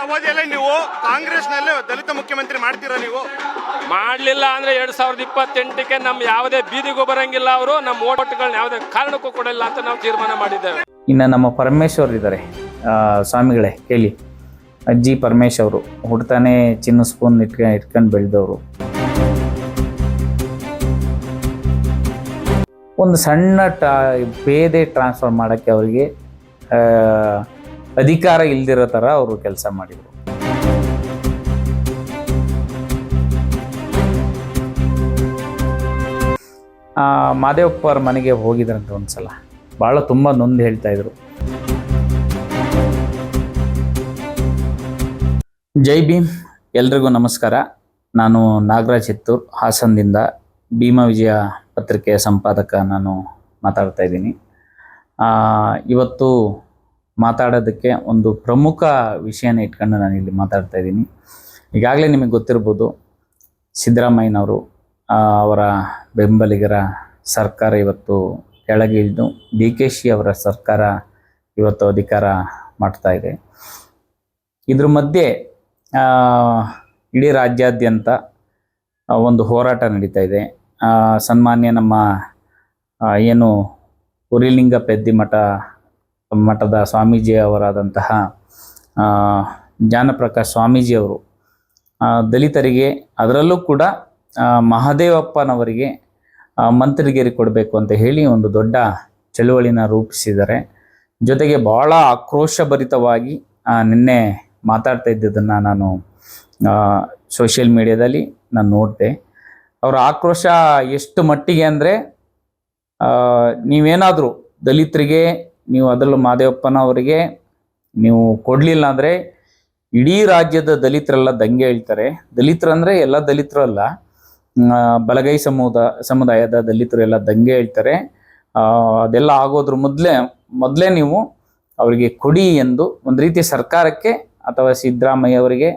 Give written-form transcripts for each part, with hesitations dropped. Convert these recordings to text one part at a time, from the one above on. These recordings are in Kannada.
ಅವಧಿಯಲ್ಲೇ ನೀವು ಕಾಂಗ್ರೆಸ್ನಲ್ಲೇ ದಲಿತ ಮುಖ್ಯಮಂತ್ರಿ ಮಾಡ್ತೀರಾ? ನೀವು ಮಾಡಲಿಲ್ಲ ಅಂದ್ರೆ 2028ಕ್ಕೆ ನಮ್ಮ ಯಾವುದೇ ಬೀದಿಗೂ ಬರಂಗಿಲ್ಲ. ಅವರು ನಮ್ಮ ಓಟ್ಗಳನ್ನ ಯಾವುದೇ ಕಾರಣಕ್ಕೂ ಕೊಡಲ್ಲ ಅಂತ ನಾವು ತೀರ್ಮಾನ ಮಾಡಿದ್ದೇವೆ. ಇನ್ನು ನಮ್ಮ ಪರಮೇಶ್ವರ್ ಇದ್ದಾರೆ, ಸ್ವಾಮಿಗಳೇ ಕೇಳಿ. ಅಜ್ಜಿ ಪರಮೇಶ್ ಅವರು ಹುಡ್ತಾನೆ ಚಿನ್ನ ಸ್ಪೂನ್ ಇಟ್ಕೊಂಡು ಬೆಳೆದವರು. ಒಂದು ಸಣ್ಣ ಪೇದೆ ಟ್ರಾನ್ಸ್ಫರ್ ಮಾಡೋಕ್ಕೆ ಅವರಿಗೆ ಅಧಿಕಾರ ಇಲ್ದಿರೋ ಥರ ಅವರು ಕೆಲಸ ಮಾಡಿದರು. ಮಾದೇವಪ್ಪ ಅವ್ರ ಮನೆಗೆ ಹೋಗಿದ್ರಂತೆ ಒಂದ್ಸಲ, ಭಾಳ ತುಂಬ ನೊಂದು ಹೇಳ್ತಾ ಇದ್ರು. ಜೈ ಭೀಮ್, ಎಲ್ರಿಗೂ ನಮಸ್ಕಾರ. ನಾನು ನಾಗರಾಜ್ ಚಿತ್ತೂರ್, ಹಾಸನದಿಂದ ಭೀಮ ವಿಜಯ ಪತ್ರಿಕೆಯ ಸಂಪಾದಕ ನಾನು ಮಾತಾಡ್ತಾ ಇದ್ದೀನಿ. ಇವತ್ತು ಮಾತಾಡೋದಕ್ಕೆ ಒಂದು ಪ್ರಮುಖ ವಿಷಯನ ಇಟ್ಕೊಂಡು ನಾನು ಇಲ್ಲಿ ಮಾತಾಡ್ತಾ ಇದ್ದೀನಿ. ಈಗಾಗಲೇ ನಿಮಗೆ ಗೊತ್ತಿರ್ಬೋದು, ಸಿದ್ದರಾಮಯ್ಯನವರು ಅವರ ಬೆಂಬಲಿಗರ ಸರ್ಕಾರ ಇವತ್ತು ಕೆಳಗಿಳಿದು DKಶಿ ಅವರ ಸರ್ಕಾರ ಇವತ್ತು ಅಧಿಕಾರ ಮಾಡ್ತಾ ಇದೆ. ಇದ್ರ ಮಧ್ಯೆ ಇಡೀ ರಾಜ್ಯಾದ್ಯಂತ ಒಂದು ಹೋರಾಟ ನಡೀತಾ ಇದೆ. ಸನ್ಮಾನ್ಯ ನಮ್ಮ ಏನು ಉರಿಲಿಂಗ ಪೆದ್ದಿ ಮಠದ ಸ್ವಾಮೀಜಿ ಅವರಾದಂತಹ ಜ್ಞಾನಪ್ರಕಾಶ್ ಸ್ವಾಮೀಜಿಯವರು ದಲಿತರಿಗೆ, ಅದರಲ್ಲೂ ಕೂಡ ಮಹದೇವಪ್ಪನವರಿಗೆ ಮಂತ್ರಿಗಿರಿ ಕೊಡಬೇಕು ಅಂತ ಹೇಳಿ ಒಂದು ದೊಡ್ಡ ಚಳುವಳಿನ ರೂಪಿಸಿದ್ದಾರೆ. ಜೊತೆಗೆ ಭಾಳ ಆಕ್ರೋಶಭರಿತವಾಗಿ ನಿನ್ನೆ ಮಾತಾಡ್ತಾ ಇದ್ದಿದ್ದನ್ನು ನಾನು ಸೋಷಿಯಲ್ ಮೀಡಿಯಾದಲ್ಲಿ ನಾನು ನೋಡಿದೆ. ಅವರ ಆಕ್ರೋಶ ಎಷ್ಟು ಮಟ್ಟಿಗೆ ಅಂದರೆ, ನೀವೇನಾದರೂ ದಲಿತರಿಗೆ ನೀವು ಅದರಲ್ಲೂ ಮಹದೇವಪ್ಪನವರಿಗೆ ನೀವು ಕೊಡಲಿಲ್ಲ ಅಂದರೆ ಇಡೀ ರಾಜ್ಯದ ದಲಿತರೆಲ್ಲ ದಂಗೆ ಹೇಳ್ತಾರೆ. ದಲಿತರು ಅಂದರೆ ಎಲ್ಲ ದಲಿತರು ಅಲ್ಲ, ಬಲಗೈ ಸಮುದಾಯದ ದಲಿತರು ಎಲ್ಲ ದಂಗೆ ಹೇಳ್ತಾರೆ. ಅದೆಲ್ಲ ಆಗೋದ್ರ ಮೊದಲೇ ನೀವು ಅವರಿಗೆ ಕೊಡಿ ಎಂದು ಒಂದು ರೀತಿ ಸರ್ಕಾರಕ್ಕೆ ಅಥವಾ ಸಿದ್ದರಾಮಯ್ಯ ಅವರಿಗೆ,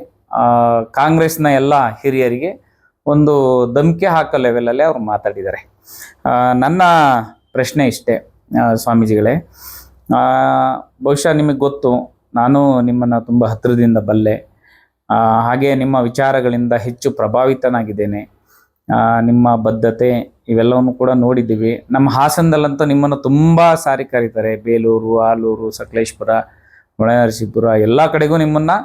ಕಾಂಗ್ರೆಸ್ನ ಎಲ್ಲ ಹಿರಿಯರಿಗೆ ಒಂದು ಧಮಕಿ ಹಾಕೋ ಲೆವೆಲಲ್ಲೇ ಅವ್ರು ಮಾತಾಡಿದ್ದಾರೆ. ನನ್ನ ಪ್ರಶ್ನೆ ಇಷ್ಟೇ, ಸ್ವಾಮೀಜಿಗಳೇ, ಬಹುಶಃ ನಿಮಗೆ ಗೊತ್ತು, ನಾನು ನಿಮ್ಮನ್ನು ತುಂಬ ಹತ್ತಿರದಿಂದ ಬಲ್ಲೆ, ಹಾಗೆ ನಿಮ್ಮ ವಿಚಾರಗಳಿಂದ ಹೆಚ್ಚು ಪ್ರಭಾವಿತನಾಗಿದ್ದೇನೆ. ನಿಮ್ಮ ಬದ್ಧತೆ ಇವೆಲ್ಲವನ್ನು ಕೂಡ ನೋಡಿದ್ದೀವಿ. ನಮ್ಮ ಹಾಸನದಲ್ಲಂತೂ ನಿಮ್ಮನ್ನು ತುಂಬ ಸಾರಿ ಕರೀತಾರೆ. ಬೇಲೂರು, ಆಲೂರು, ಸಕಲೇಶ್ಪುರ, ಹೊಳೆನರಸೀಪುರ ಎಲ್ಲ ಕಡೆಗೂ ನಿಮ್ಮನ್ನು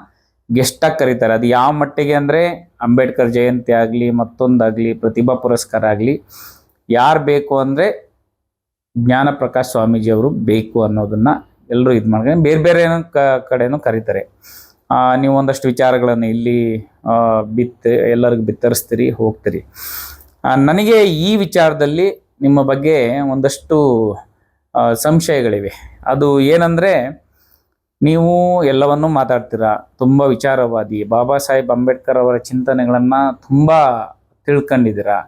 ಗೆಸ್ಟಾಗಿ ಕರೀತಾರೆ. ಅದು ಯಾವ ಮಟ್ಟಿಗೆ ಅಂದರೆ, ಅಂಬೇಡ್ಕರ್ ಜಯಂತಿ ಆಗಲಿ, ಮತ್ತೊಂದಾಗಲಿ, ಪ್ರತಿಭಾ ಪುರಸ್ಕಾರ ಆಗಲಿ, ಯಾರು ಬೇಕು ಅಂದರೆ ಜ್ಞಾನಪ್ರಕಾಶ್ ಸ್ವಾಮೀಜಿಯವರು ಬೇಕು ಅನ್ನೋದನ್ನು ಎಲ್ಲರೂ ಇದು ಮಾಡ್ಕೊಂಡು ಬೇರೆ ಬೇರೆ ಕಡೆನೂ ಕರೀತಾರೆ. ನೀವು ಒಂದಷ್ಟು ವಿಚಾರಗಳನ್ನು ಇಲ್ಲಿ ಎಲ್ಲರಿಗೂ ಬಿತ್ತರಿಸ್ತೀರಿ, ಹೋಗ್ತೀರಿ. ನನಗೆ ಈ ವಿಚಾರದಲ್ಲಿ ನಿಮ್ಮ ಬಗ್ಗೆ ಒಂದಷ್ಟು ಸಂಶಯಗಳಿವೆ. ಅದು ಏನಂದರೆ, ನೀವು ಎಲ್ಲವನ್ನೂ ಮಾತಾಡ್ತೀರಾ, ತುಂಬ ವಿಚಾರವಾದಿ, ಬಾಬಾ ಸಾಹೇಬ್ ಅಂಬೇಡ್ಕರ್ ಅವರ ಚಿಂತನೆಗಳನ್ನು ತುಂಬ ತಿಳ್ಕೊಂಡಿದ್ದೀರಾ.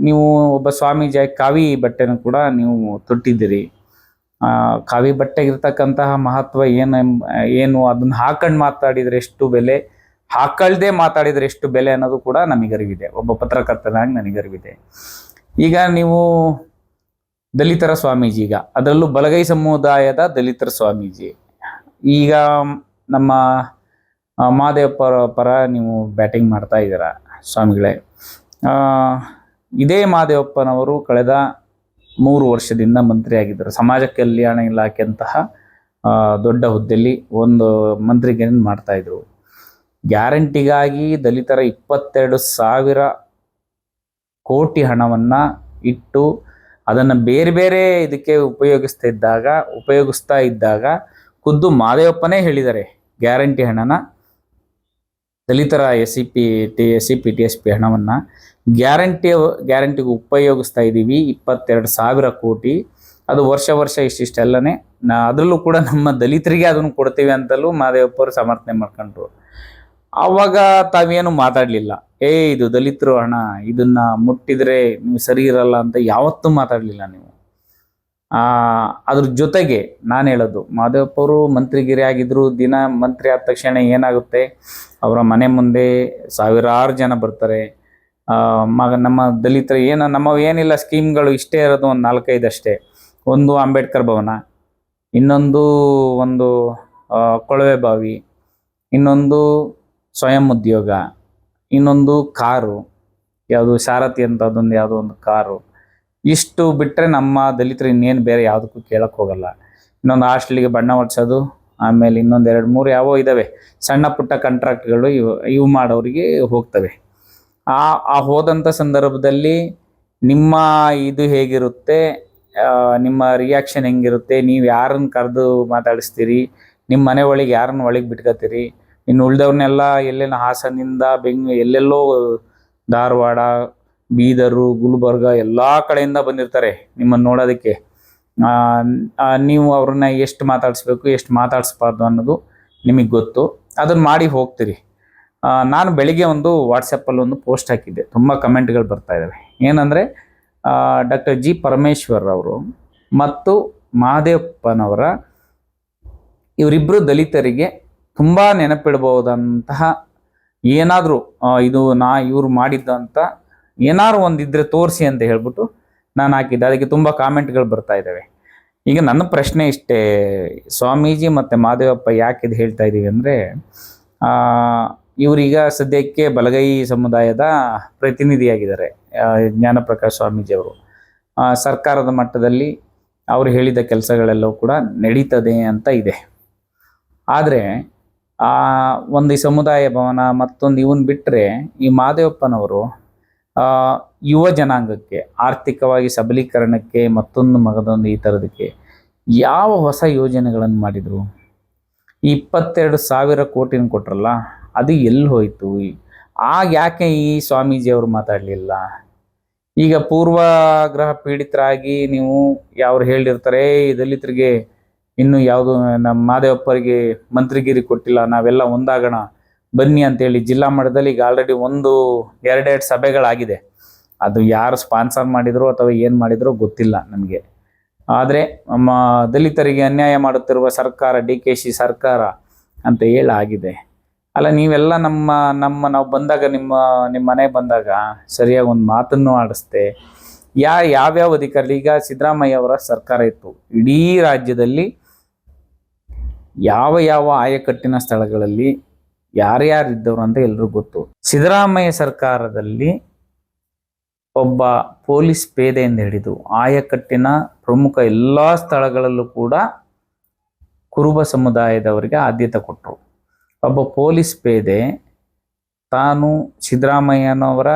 ನೀವು ಒಬ್ಬ ಸ್ವಾಮೀಜಿಯಾಗಿ ಕಾವಿ ಬಟ್ಟೆನೂ ಕೂಡ ನೀವು ತೊಟ್ಟಿದ್ದೀರಿ. ಕಾವಿ ಬಟ್ಟೆಗಿರ್ತಕ್ಕಂತಹ ಮಹತ್ವ ಏನು ಅದನ್ನು ಹಾಕೊಂಡು ಮಾತಾಡಿದರೆ ಎಷ್ಟು ಬೆಲೆ, ಹಾಕಳ್ದೇ ಮಾತಾಡಿದರೆ ಎಷ್ಟು ಬೆಲೆ ಅನ್ನೋದು ಕೂಡ ನಮಗರಿವಿದೆ. ಒಬ್ಬ ಪತ್ರಕರ್ತನಾಗಿ ನನಗರಿವಿದೆ. ಈಗ ನೀವು ದಲಿತರ ಸ್ವಾಮೀಜಿ, ಈಗ ಅದರಲ್ಲೂ ಬಲಗೈ ಸಮುದಾಯದ ದಲಿತರ ಸ್ವಾಮೀಜಿ, ಈಗ ನಮ್ಮ ಮಹದೇವಪ್ಪ ಪರ ನೀವು ಬ್ಯಾಟಿಂಗ್ ಮಾಡ್ತಾ ಇದ್ದೀರಾ ಸ್ವಾಮಿಗಳೇ. ಇದೇ ಮಹದೇವಪ್ಪನವರು ಕಳೆದ 3 ವರ್ಷದಿಂದ ಮಂತ್ರಿ ಆಗಿದ್ದರು. ಸಮಾಜ ಕಲ್ಯಾಣ ಇಲಾಖೆಯಂತಹ ದೊಡ್ಡ ಹುದ್ದೆಯಲ್ಲಿ ಒಂದು ಮಂತ್ರಿಗಿರಿಯನ್ನು ಮಾಡ್ತಾಯಿದ್ರು. ಗ್ಯಾರಂಟಿಗಾಗಿ ದಲಿತರ 22,000 ಕೋಟಿ ಹಣವನ್ನು ಇಟ್ಟು ಅದನ್ನು ಬೇರೆ ಬೇರೆ ಇದಕ್ಕೆ ಉಪಯೋಗಿಸ್ತಾ ಇದ್ದಾಗ ಖುದ್ದು ಮಹದೇವಪ್ಪನೇ ಹೇಳಿದ್ದಾರೆ, ಗ್ಯಾರಂಟಿ ಹಣನ, ದಲಿತರ SC PTSP ಹಣವನ್ನು ಗ್ಯಾರಂಟಿಗೆ ಉಪಯೋಗಿಸ್ತಾ ಇದ್ದೀವಿ, 22,000 ಕೋಟಿ. ಅದು ವರ್ಷ ಇಷ್ಟಿಷ್ಟೆಲ್ಲನೇ ಅದರಲ್ಲೂ ಕೂಡ ನಮ್ಮ ದಲಿತರಿಗೆ ಅದನ್ನು ಕೊಡ್ತೀವಿ ಅಂತಲೂ ಮಹದೇವಪ್ಪರು ಸಮರ್ಥನೆ ಮಾಡ್ಕೊಂಡ್ರು. ಆವಾಗ ತಾವೇನು ಮಾತಾಡಲಿಲ್ಲ. ಇದು ದಲಿತರು ಹಣ, ಇದನ್ನು ಮುಟ್ಟಿದರೆ ನೀವು ಸರಿ ಇರಲ್ಲ ಅಂತ ಯಾವತ್ತೂ ಮಾತಾಡಲಿಲ್ಲ ನೀವು. ಅದ್ರ ಜೊತೆಗೆ ನಾನು ಹೇಳೋದು, ಮಹದೇವಪ್ಪವರು ಮಂತ್ರಿಗಿರಿ ಆಗಿದ್ರು, ದಿನ ಮಂತ್ರಿ ಆದ ತಕ್ಷಣ ಏನಾಗುತ್ತೆ, ಅವರ ಮನೆ ಮುಂದೆ ಸಾವಿರಾರು ಜನ ಬರ್ತಾರೆ. ನಮ್ಮ ದಲಿತರು ಏನಿಲ್ಲ ಸ್ಕೀಮ್ಗಳು ಇಷ್ಟೇ ಇರೋದು, ಒಂದು 4-5 ಅಷ್ಟೇ. ಒಂದು ಅಂಬೇಡ್ಕರ್ ಭವನ, ಇನ್ನೊಂದು ಕೊಳವೆ ಬಾವಿ, ಇನ್ನೊಂದು ಸ್ವಯಂ ಉದ್ಯೋಗ, ಇನ್ನೊಂದು ಕಾರು, ಯಾವುದು ಸಾರಥಿ ಅಂತ ಅದೊಂದು ಯಾವುದೋ ಒಂದು ಕಾರು. ಇಷ್ಟು ಬಿಟ್ಟರೆ ನಮ್ಮ ದಲಿತರು ಇನ್ನೇನು ಬೇರೆ ಯಾವುದಕ್ಕೂ ಕೇಳಕ್ಕೆ ಹೋಗಲ್ಲ. ಇನ್ನೊಂದು ಹಾಸ್ಟೆಲಿಗೆ ಬಣ್ಣ ಹೊಡ್ಸೋದು, ಆಮೇಲೆ ಇನ್ನೊಂದು 2-3 ಯಾವೋ ಇದ್ದಾವೆ ಸಣ್ಣ ಪುಟ್ಟ ಕಾಂಟ್ರಾಕ್ಟ್ಗಳು, ಇವು ಮಾಡೋರಿಗೆ ಹೋಗ್ತವೆ. ಆ ಹೋದಂಥ ಸಂದರ್ಭದಲ್ಲಿ ನಿಮ್ಮ ಇದು ಹೇಗಿರುತ್ತೆ, ನಿಮ್ಮ ರಿಯಾಕ್ಷನ್ ಹೆಂಗಿರುತ್ತೆ, ನೀವು ಯಾರನ್ನು ಕರೆದು ಮಾತಾಡಿಸ್ತೀರಿ, ನಿಮ್ಮ ಮನೆ ಒಳಗೆ ಯಾರನ್ನು ಒಳಗೆ ಬಿಟ್ಕೋತೀರಿ, ಇನ್ನು ಉಳ್ದವ್ರನ್ನೆಲ್ಲ ಎಲ್ಲೇನೋ ಹಾಸನಿಂದ ಎಲ್ಲೆಲ್ಲೋ ಧಾರವಾಡ, ಬೀದರು, ಗುಲ್ಬರ್ಗ ಎಲ್ಲ ಕಡೆಯಿಂದ ಬಂದಿರ್ತಾರೆ ನಿಮ್ಮನ್ನು ನೋಡೋದಕ್ಕೆ. ನೀವು ಅವ್ರನ್ನ ಎಷ್ಟು ಮಾತಾಡಿಸ್ಬೇಕು, ಎಷ್ಟು ಮಾತಾಡಿಸ್ಬಾರ್ದು ಅನ್ನೋದು ನಿಮಗೆ ಗೊತ್ತು. ಅದನ್ನು ಮಾಡಿ ಹೋಗ್ತೀರಿ. ನಾನು ಬೆಳಿಗ್ಗೆ ಒಂದು ವಾಟ್ಸಪ್ಪಲ್ಲಿ ಒಂದು ಪೋಸ್ಟ್ ಹಾಕಿದ್ದೆ, ತುಂಬ ಕಮೆಂಟ್ಗಳು ಬರ್ತಾ ಇದ್ದಾವೆ. ಏನಂದರೆ ಡಾಕ್ಟರ್ ಜಿ ಪರಮೇಶ್ವರ್ ಅವರು ಮತ್ತು ಮಹದೇವಪ್ಪನವರ ಇವರಿಬ್ಬರು ದಲಿತರಿಗೆ ತುಂಬ ನೆನಪಿಡ್ಬೋದಂತಹ ಏನಾದರೂ ಇವರು ಮಾಡಿದ್ದಂಥ ಏನಾದ್ರು ಒಂದಿದ್ರೆ ತೋರಿಸಿ ಅಂತ ಹೇಳ್ಬಿಟ್ಟು ನಾನು ಹಾಕಿದ್ದೆ. ಅದಕ್ಕೆ ತುಂಬ ಕಾಮೆಂಟ್ಗಳು ಬರ್ತಾ ಇದ್ದಾವೆ. ಈಗ ನನ್ನ ಪ್ರಶ್ನೆ ಇಷ್ಟೇ, ಸ್ವಾಮೀಜಿ ಮತ್ತು ಮಹದೇವಪ್ಪ ಯಾಕೆ ಇದು ಹೇಳ್ತಾ ಇದ್ದೀವಿ ಅಂದರೆ, ಇವರೀಗ ಸದ್ಯಕ್ಕೆ ಬಲಗೈ ಸಮುದಾಯದ ಪ್ರತಿನಿಧಿಯಾಗಿದ್ದಾರೆ ಜ್ಞಾನಪ್ರಕಾಶ್ ಸ್ವಾಮೀಜಿಯವರು. ಸರ್ಕಾರದ ಮಟ್ಟದಲ್ಲಿ ಅವರು ಹೇಳಿದ ಕೆಲಸಗಳೆಲ್ಲವೂ ಕೂಡ ನಡೀತದೆ ಅಂತ ಇದೆ. ಆದರೆ ಒಂದು ಈ ಸಮುದಾಯ ಭವನ ಮತ್ತೊಂದು ಇವನ್ ಬಿಟ್ಟರೆ ಈ ಮಹದೇವಪ್ಪನವರು ಯುವ ಜನಾಂಗಕ್ಕೆ ಆರ್ಥಿಕವಾಗಿ ಸಬಲೀಕರಣಕ್ಕೆ ಮಗದೊಂದು ಈ ಥರದಕ್ಕೆ ಯಾವ ಹೊಸ ಯೋಜನೆಗಳನ್ನು ಮಾಡಿದರು? ಈ 22,000 ಕೋಟಿನ ಕೊಟ್ರಲ್ಲ, ಅದು ಎಲ್ಲಿ ಹೋಯಿತು? ಆಗ ಯಾಕೆ ಈ ಸ್ವಾಮೀಜಿಯವರು ಮಾತಾಡಲಿಲ್ಲ? ಈಗ ಪೂರ್ವಗ್ರಹ ಪೀಡಿತರಾಗಿ ನೀವು ಯಾವ್ರು ಹೇಳಿರ್ತಾರೆ, ದಲಿತರಿಗೆ ಇನ್ನು ಯಾವುದು ನಮ್ಮ ಮಹದೇವಪ್ಪರಿಗೆ ಮಂತ್ರಿಗಿರಿ ಕೊಟ್ಟಿಲ್ಲ, ನಾವೆಲ್ಲ ಒಂದಾಗೋಣ ಬನ್ನಿ ಅಂತೇಳಿ ಜಿಲ್ಲಾ ಮಟ್ಟದಲ್ಲಿ ಈಗ ಆಲ್ರೆಡಿ 1-2 ಸಭೆಗಳಾಗಿದೆ. ಅದು ಯಾರು ಸ್ಪಾನ್ಸರ್ ಮಾಡಿದ್ರು ಅಥವಾ ಏನು ಮಾಡಿದ್ರು ಗೊತ್ತಿಲ್ಲ ನನಗೆ. ಆದರೆ ನಮ್ಮ ದಲಿತರಿಗೆ ಅನ್ಯಾಯ ಮಾಡುತ್ತಿರುವ ಸರ್ಕಾರ DKC ಸರ್ಕಾರ ಅಂತ ಹೇಳಾಗಿದೆ. ಅಲ್ಲ, ನೀವೆಲ್ಲ ನಾವು ಬಂದಾಗ ನಿಮ್ಮ ಮನೆಗೆ ಬಂದಾಗ ಸರಿಯಾಗಿ ಒಂದು ಮಾತನ್ನು ಆಡಿಸ್ತೆ. ಯಾವ್ಯಾವ ಅಧಿಕಾರಿ, ಈಗ ಸಿದ್ದರಾಮಯ್ಯ ಅವರ ಸರ್ಕಾರ ಇತ್ತು, ಇಡೀ ರಾಜ್ಯದಲ್ಲಿ ಯಾವ ಆಯಕಟ್ಟಿನ ಸ್ಥಳಗಳಲ್ಲಿ ಯಾರ್ಯಾರಿದ್ದವರು ಅಂತ ಎಲ್ರಿಗೂ ಗೊತ್ತು. ಸಿದ್ದರಾಮಯ್ಯ ಸರ್ಕಾರದಲ್ಲಿ ಒಬ್ಬ ಪೊಲೀಸ್ ಪೇದೆಯಿಂದ ಹಿಡಿದು ಆಯಕಟ್ಟಿನ ಪ್ರಮುಖ ಎಲ್ಲ ಸ್ಥಳಗಳಲ್ಲೂ ಕೂಡ ಕುರುಬ ಸಮುದಾಯದವರಿಗೆ ಆದ್ಯತೆ ಕೊಟ್ಟರು. ಒಬ್ಬ ಪೊಲೀಸ್ ಪೇದೆ ತಾನು ಸಿದ್ದರಾಮಯ್ಯನವರ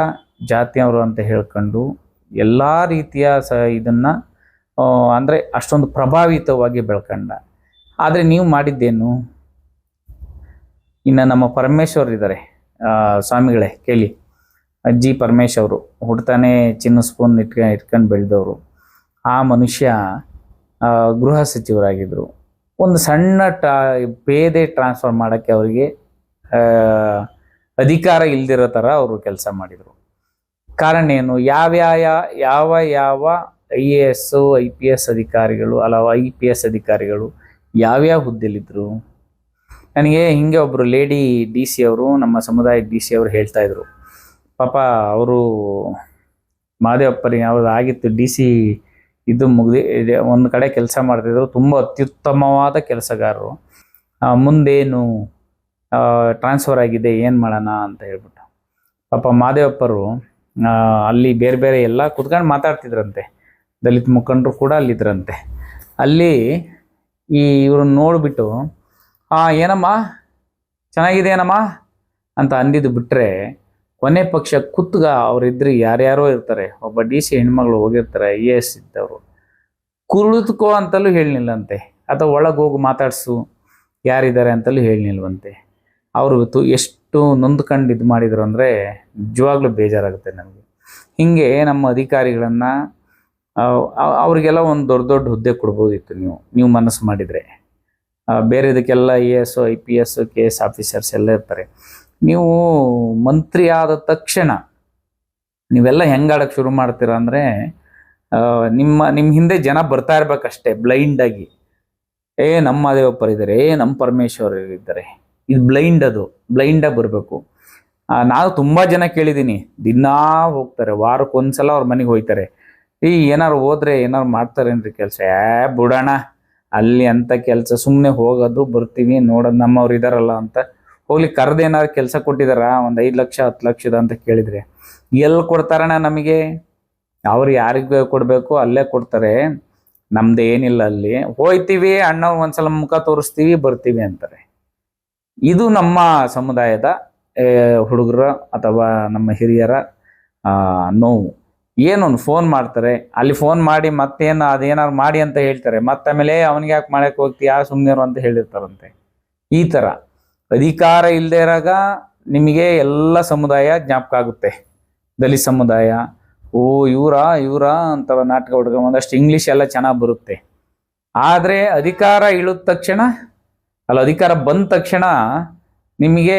ಜಾತಿಯವರು ಅಂತ ಹೇಳ್ಕೊಂಡು ಎಲ್ಲ ರೀತಿಯ ಇದನ್ನು ಅಂದರೆ ಅಷ್ಟೊಂದು ಪ್ರಭಾವಿತವಾಗಿ ಬೆಳ್ಕೊಂಡ. ಆದರೆ ನೀವು ಮಾಡಿದ್ದೇನು? ಇನ್ನು ನಮ್ಮ ಪರಮೇಶ್ವರ್ ಇದ್ದಾರೆ, ಸ್ವಾಮಿಗಳೇ ಕೇಳಿ, ಅಜ್ಜಿ ಪರಮೇಶ್ವರು ಹುಡ್ತಾನೆ ಚಿನ್ನ ಸ್ಪೂನ್ ಇಟ್ಕೊಂಡು ಬೆಳೆದವರು. ಆ ಮನುಷ್ಯ ಗೃಹ ಸಚಿವರಾಗಿದ್ದರು. ಒಂದು ಸಣ್ಣ ಪೇದೆ ಟ್ರಾನ್ಸ್ಫರ್ ಮಾಡೋಕ್ಕೆ ಅವರಿಗೆ ಅಧಿಕಾರ ಇಲ್ದಿರೋ ಥರ ಅವರು ಕೆಲಸ ಮಾಡಿದರು. ಕಾರಣ ಏನು? ಯಾವ IAS IPS ಅಧಿಕಾರಿಗಳು IPS ಅಧಿಕಾರಿಗಳು ಯಾವ್ಯಾವ ಹುದ್ದೆಲಿದ್ರು? ನನಗೆ ಹಿಂಗೆ ಒಬ್ಬರು ಲೇಡಿ DC ಅವರು, ನಮ್ಮ ಸಮುದಾಯದ DC ಅವರು ಹೇಳ್ತಾ ಇದ್ರು, ಪಾಪ ಅವರು ಮಹದೇವಪ್ಪರಿಗೆ ಯಾವ್ದು ಆಗಿತ್ತು DC ಇದು ಮುಗ್ದು ಒಂದು ಕಡೆ ಕೆಲಸ ಮಾಡ್ತಿದ್ರು, ತುಂಬ ಅತ್ಯುತ್ತಮವಾದ ಕೆಲಸಗಾರರು, ಮುಂದೇನು ಟ್ರಾನ್ಸ್ಫರ್ ಆಗಿದೆ, ಏನು ಮಾಡೋಣ ಅಂತ ಹೇಳ್ಬಿಟ್ಟು ಪಾಪ ಮಹದೇವಪ್ಪರು ಅಲ್ಲಿ ಬೇರೆ ಎಲ್ಲ ಕುತ್ಕೊಂಡು ಮಾತಾಡ್ತಿದ್ರಂತೆ. ದಲಿತ ಮುಖಂಡರು ಕೂಡ ಅಲ್ಲಿದ್ರಂತೆ. ಅಲ್ಲಿ ಇವ್ರನ್ನ ನೋಡಿಬಿಟ್ಟು ಏನಮ್ಮ ಚೆನ್ನಾಗಿದೆ ಏನಮ್ಮ ಅಂತ ಅಂದಿದ್ದು ಬಿಟ್ಟರೆ, ಕೊನೆ ಪಕ್ಷ ಕುತ್ಗ ಅವರಿದ್ರಿ ಯಾರ್ಯಾರೋ ಇರ್ತಾರೆ, ಒಬ್ಬ DC ಹೆಣ್ಮಗಳು ಹೋಗಿರ್ತಾರೆ, IAS ಇದ್ದವರು, ಕುಳಿತುಕೋ ಅಂತಲೂ ಹೇಳಿನಿಲ್ಲಂತೆ, ಅಥವಾ ಒಳಗೆ ಹೋಗಿ ಮಾತಾಡ್ಸು ಯಾರಿದ್ದಾರೆ ಅಂತಲೂ ಹೇಳಿನಿಲ್ವಂತೆ. ಅವರು ಎಷ್ಟು ನೊಂದ್ಕೊಂಡು ಇದು ಮಾಡಿದ್ರು ಅಂದರೆ ನಿಜವಾಗ್ಲೂ ಬೇಜಾರಾಗುತ್ತೆ ನಮಗೆ. ಹೀಗೆ ನಮ್ಮ ಅಧಿಕಾರಿಗಳನ್ನು ಅವರಿಗೆಲ್ಲ ಒಂದು ದೊಡ್ಡ ಹುದ್ದೆ ಕೊಡ್ಬೋದಿತ್ತು ನೀವು ಮನಸ್ಸು ಮಾಡಿದರೆ. ಬೇರೆದಕ್ಕೆಲ್ಲ IAS IPS KS ಆಫೀಸರ್ಸ್ ಎಲ್ಲ ಇರ್ತಾರೆ. ನೀವು ಮಂತ್ರಿ ಆದ ತಕ್ಷಣ ನೀವೆಲ್ಲ ಹೆಂಗಾಡಕ್ಕೆ ಶುರು ಮಾಡ್ತೀರ ಅಂದರೆ, ನಿಮ್ಮ ಹಿಂದೆ ಜನ ಬರ್ತಾ ಇರ್ಬೇಕಷ್ಟೇ ಬ್ಲೈಂಡಾಗಿ. ನಮ್ಮ ಮಹದೇವಪ್ಪರು ಇದ್ದಾರೆ, ನಮ್ಮ ಪರಮೇಶ್ವರ್ ಇದ್ದಾರೆ, ಇದು ಬ್ಲೈಂಡಾಗಿ ಬರಬೇಕು. ನಾವು ತುಂಬ ಜನ ಕೇಳಿದ್ದೀನಿ, ದಿನಾ ಹೋಗ್ತಾರೆ, ವಾರಕ್ಕೊಂದ್ಸಲ ಅವ್ರ ಮನೆಗೆ ಹೋಗ್ತಾರೆ. ಏನಾರು ಹೋದ್ರೆ ಏನಾರು ಮಾಡ್ತಾರೇನ್ರಿ ಕೆಲಸ, ಬಿಡೋಣ ಅಲ್ಲಿ ಅಂತ ಕೆಲಸ ಸುಮ್ಮನೆ ಹೋಗೋದು ಬರ್ತೀವಿ ನೋಡೋದು ನಮ್ಮವ್ರು ಇದಾರಲ್ಲ ಅಂತ ಹೋಗ್ಲಿ. ಕರೆದೇನಾದ್ರು ಕೆಲಸ ಕೊಟ್ಟಿದಾರ 5 ಲಕ್ಷ 10 ಲಕ್ಷದ ಅಂತ ಕೇಳಿದ್ರೆ ಎಲ್ಲಿ ಕೊಡ್ತಾರಣ್ಣ ನಮಗೆ? ಅವ್ರು ಯಾರಿಗೆ ಕೊಡಬೇಕು ಅಲ್ಲೇ ಕೊಡ್ತಾರೆ, ನಮ್ದು ಏನಿಲ್ಲ. ಅಲ್ಲಿ ಹೋಯ್ತೀವಿ ಅಣ್ಣ ಒಂದ್ಸಲ ಮುಖ ತೋರಿಸ್ತೀವಿ ಬರ್ತೀವಿ ಅಂತಾರೆ. ಇದು ನಮ್ಮ ಸಮುದಾಯದ ಹುಡುಗರ ಅಥವಾ ನಮ್ಮ ಹಿರಿಯರ ನೋವು. ಏನೊಂದು ಫೋನ್ ಮಾಡ್ತಾರೆ, ಅಲ್ಲಿ ಫೋನ್ ಮಾಡಿ ಮತ್ತೇನು ಅದೇನಾದ್ರು ಮಾಡಿ ಅಂತ ಹೇಳ್ತಾರೆ, ಮತ್ತಾಮೇಲೆ ಅವನಿಗೆ ಯಾಕೆ ಮಾಡಕ್ಕೆ ಹೋಗ್ತೀಯಾ ಸುಮ್ಮನಿರು ಅಂತ ಹೇಳಿರ್ತಾರಂತೆ. ಈ ಥರ ಅಧಿಕಾರ ಇಲ್ಲದೆ ಇರಾಗ ನಿಮಗೆ ಎಲ್ಲ ಸಮುದಾಯ ಜ್ಞಾಪಕ ಆಗುತ್ತೆ. ದಲಿತ ಸಮುದಾಯ, ಓ ಇವರ ಅಂತ ನಾಟಕ ಹುಡುಗ ಒಂದಷ್ಟು ಇಂಗ್ಲೀಷ್ ಎಲ್ಲ ಚೆನ್ನಾಗಿ ಬರುತ್ತೆ. ಆದರೆ ಅಧಿಕಾರ ಇಳಿದ ತಕ್ಷಣ ಅಧಿಕಾರ ಬಂದ ತಕ್ಷಣ ನಿಮಗೆ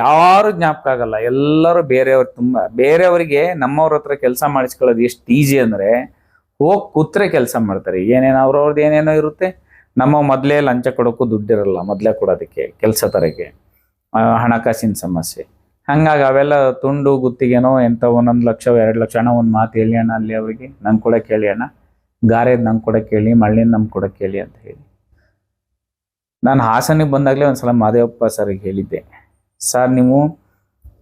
ಯಾರು ಜ್ಞಾಪಕ ಆಗಲ್ಲ. ಎಲ್ಲರೂ ಬೇರೆಯವ್ರು. ತುಂಬ ಬೇರೆಯವರಿಗೆ ನಮ್ಮವ್ರ ಹತ್ರ ಕೆಲಸ ಮಾಡಿಸ್ಕೊಳ್ಳೋದು ಎಷ್ಟು ಈಸಿ ಅಂದರೆ ಹೋಗಿ ಕೂತ್ರೆ ಕೆಲಸ ಮಾಡ್ತಾರೆ. ಏನೇನು ಅವ್ರವ್ರದ್ದು ಏನೇನೋ ಇರುತ್ತೆ. ನಮ್ಮ ಮೊದಲೇ ಲಂಚ ಕೊಡೋಕ್ಕೂ ದುಡ್ಡಿರಲ್ಲ, ಮೊದಲೇ ಕೊಡೋದಕ್ಕೆ ಕೆಲಸ ತರಕ್ಕೆ, ಹಣಕಾಸಿನ ಸಮಸ್ಯೆ. ಹಂಗಾಗಿ ಅವೆಲ್ಲ ತುಂಡು ಗುತ್ತಿಗೆನೋ ಎಂಥ 1 ಲಕ್ಷ 2 ಲಕ್ಷ ಅಣ್ಣ ಒಂದು ಮಾತು ಹೇಳಿ ಅಣ್ಣ ಅಲ್ಲಿ ಅವರಿಗೆ ನಂಗೆ ಕೊಡಕ್ಕೆ ಹೇಳಿ ಅಣ್ಣ, ಗಾರೆದು ನಂಗೆ ಕೊಡಕ್ಕೆ ಹೇಳಿ, ಮಳ್ಳಿನ ನಮ್ಗೆ ಕೊಡಕ್ಕೆ ಹೇಳಿ ಅಂತ ಹೇಳಿ. ನಾನು ಹಾಸನಿಗೆ ಬಂದಾಗಲೇ ಒಂದ್ಸಲ ಮಾದೇವಪ್ಪ ಸರ್ಗೆ ಹೇಳಿದ್ದೆ, ಸರ್ ನೀವು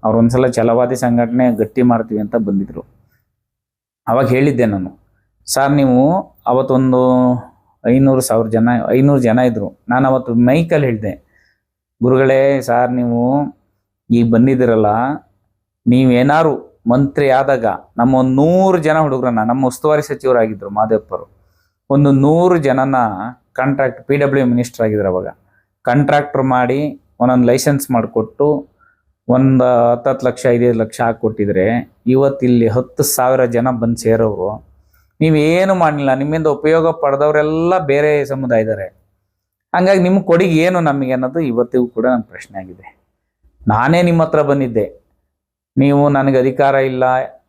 ಅವ್ರೊಂದ್ಸಲ ಛಲವಾದಿ ಸಂಘಟನೆ ಗಟ್ಟಿ ಮಾಡ್ತೀವಿ ಅಂತ ಬಂದಿದ್ರು. ಅವಾಗ ಹೇಳಿದ್ದೆ ನಾನು, ಸರ್ ನೀವು ಅವತ್ತೊಂದು 500 ಜನ ಇದ್ರು. ನಾನು ಅವತ್ತು ಮೈಕಲ್ಲಿ ಹೇಳಿದೆ, ಗುರುಗಳೇ ಸರ್ ನೀವು ಈಗ ಬಂದಿದ್ದೀರಲ್ಲ, ನೀವೇನಾರು ಮಂತ್ರಿ ಆದಾಗ ನಮ್ಮ 100 ಜನ ಹುಡುಗರನ್ನ, ನಮ್ಮ ಉಸ್ತುವಾರಿ ಸಚಿವರಾಗಿದ್ದರು ಮಾದೇವಪ್ಪರು, ಒಂದು 100 ಜನನ ಕಾಂಟ್ರಾಕ್ಟ್ PW ಮಿನಿಸ್ಟರ್ ಆಗಿದ್ರು ಅವಾಗ, ಕಾಂಟ್ರಾಕ್ಟರ್ ಮಾಡಿ ಒಂದೊಂದು ಲೈಸೆನ್ಸ್ ಮಾಡಿಕೊಟ್ಟು ಒಂದು 10 ಲಕ್ಷ 5 ಲಕ್ಷ ಹಾಕಿಕೊಟ್ಟಿದ್ರೆ ಇವತ್ತಿಲ್ಲಿ 10,000 ಜನ ಬಂದು ಸೇರೋರು. ನೀವೇನು ಮಾಡಲಿಲ್ಲ, ನಿಮ್ಮಿಂದ ಉಪಯೋಗ ಪಡೆದವರೆಲ್ಲ ಬೇರೆ ಸಮುದಾಯ ಇದ್ದಾರೆ. ಹಂಗಾಗಿ ನಿಮ್ಮ ಕೊಡುಗೆ ಏನು ನಮಗೆ ಅನ್ನೋದು ಇವತ್ತಿಗೂ ಕೂಡ ನನ್ನ ಪ್ರಶ್ನೆ ಆಗಿದೆ. ನಾನೇ ನಿಮ್ಮ ಹತ್ರ ಬಂದಿದ್ದೆ, ನೀವು ನನಗೆ ಅಧಿಕಾರ ಇಲ್ಲ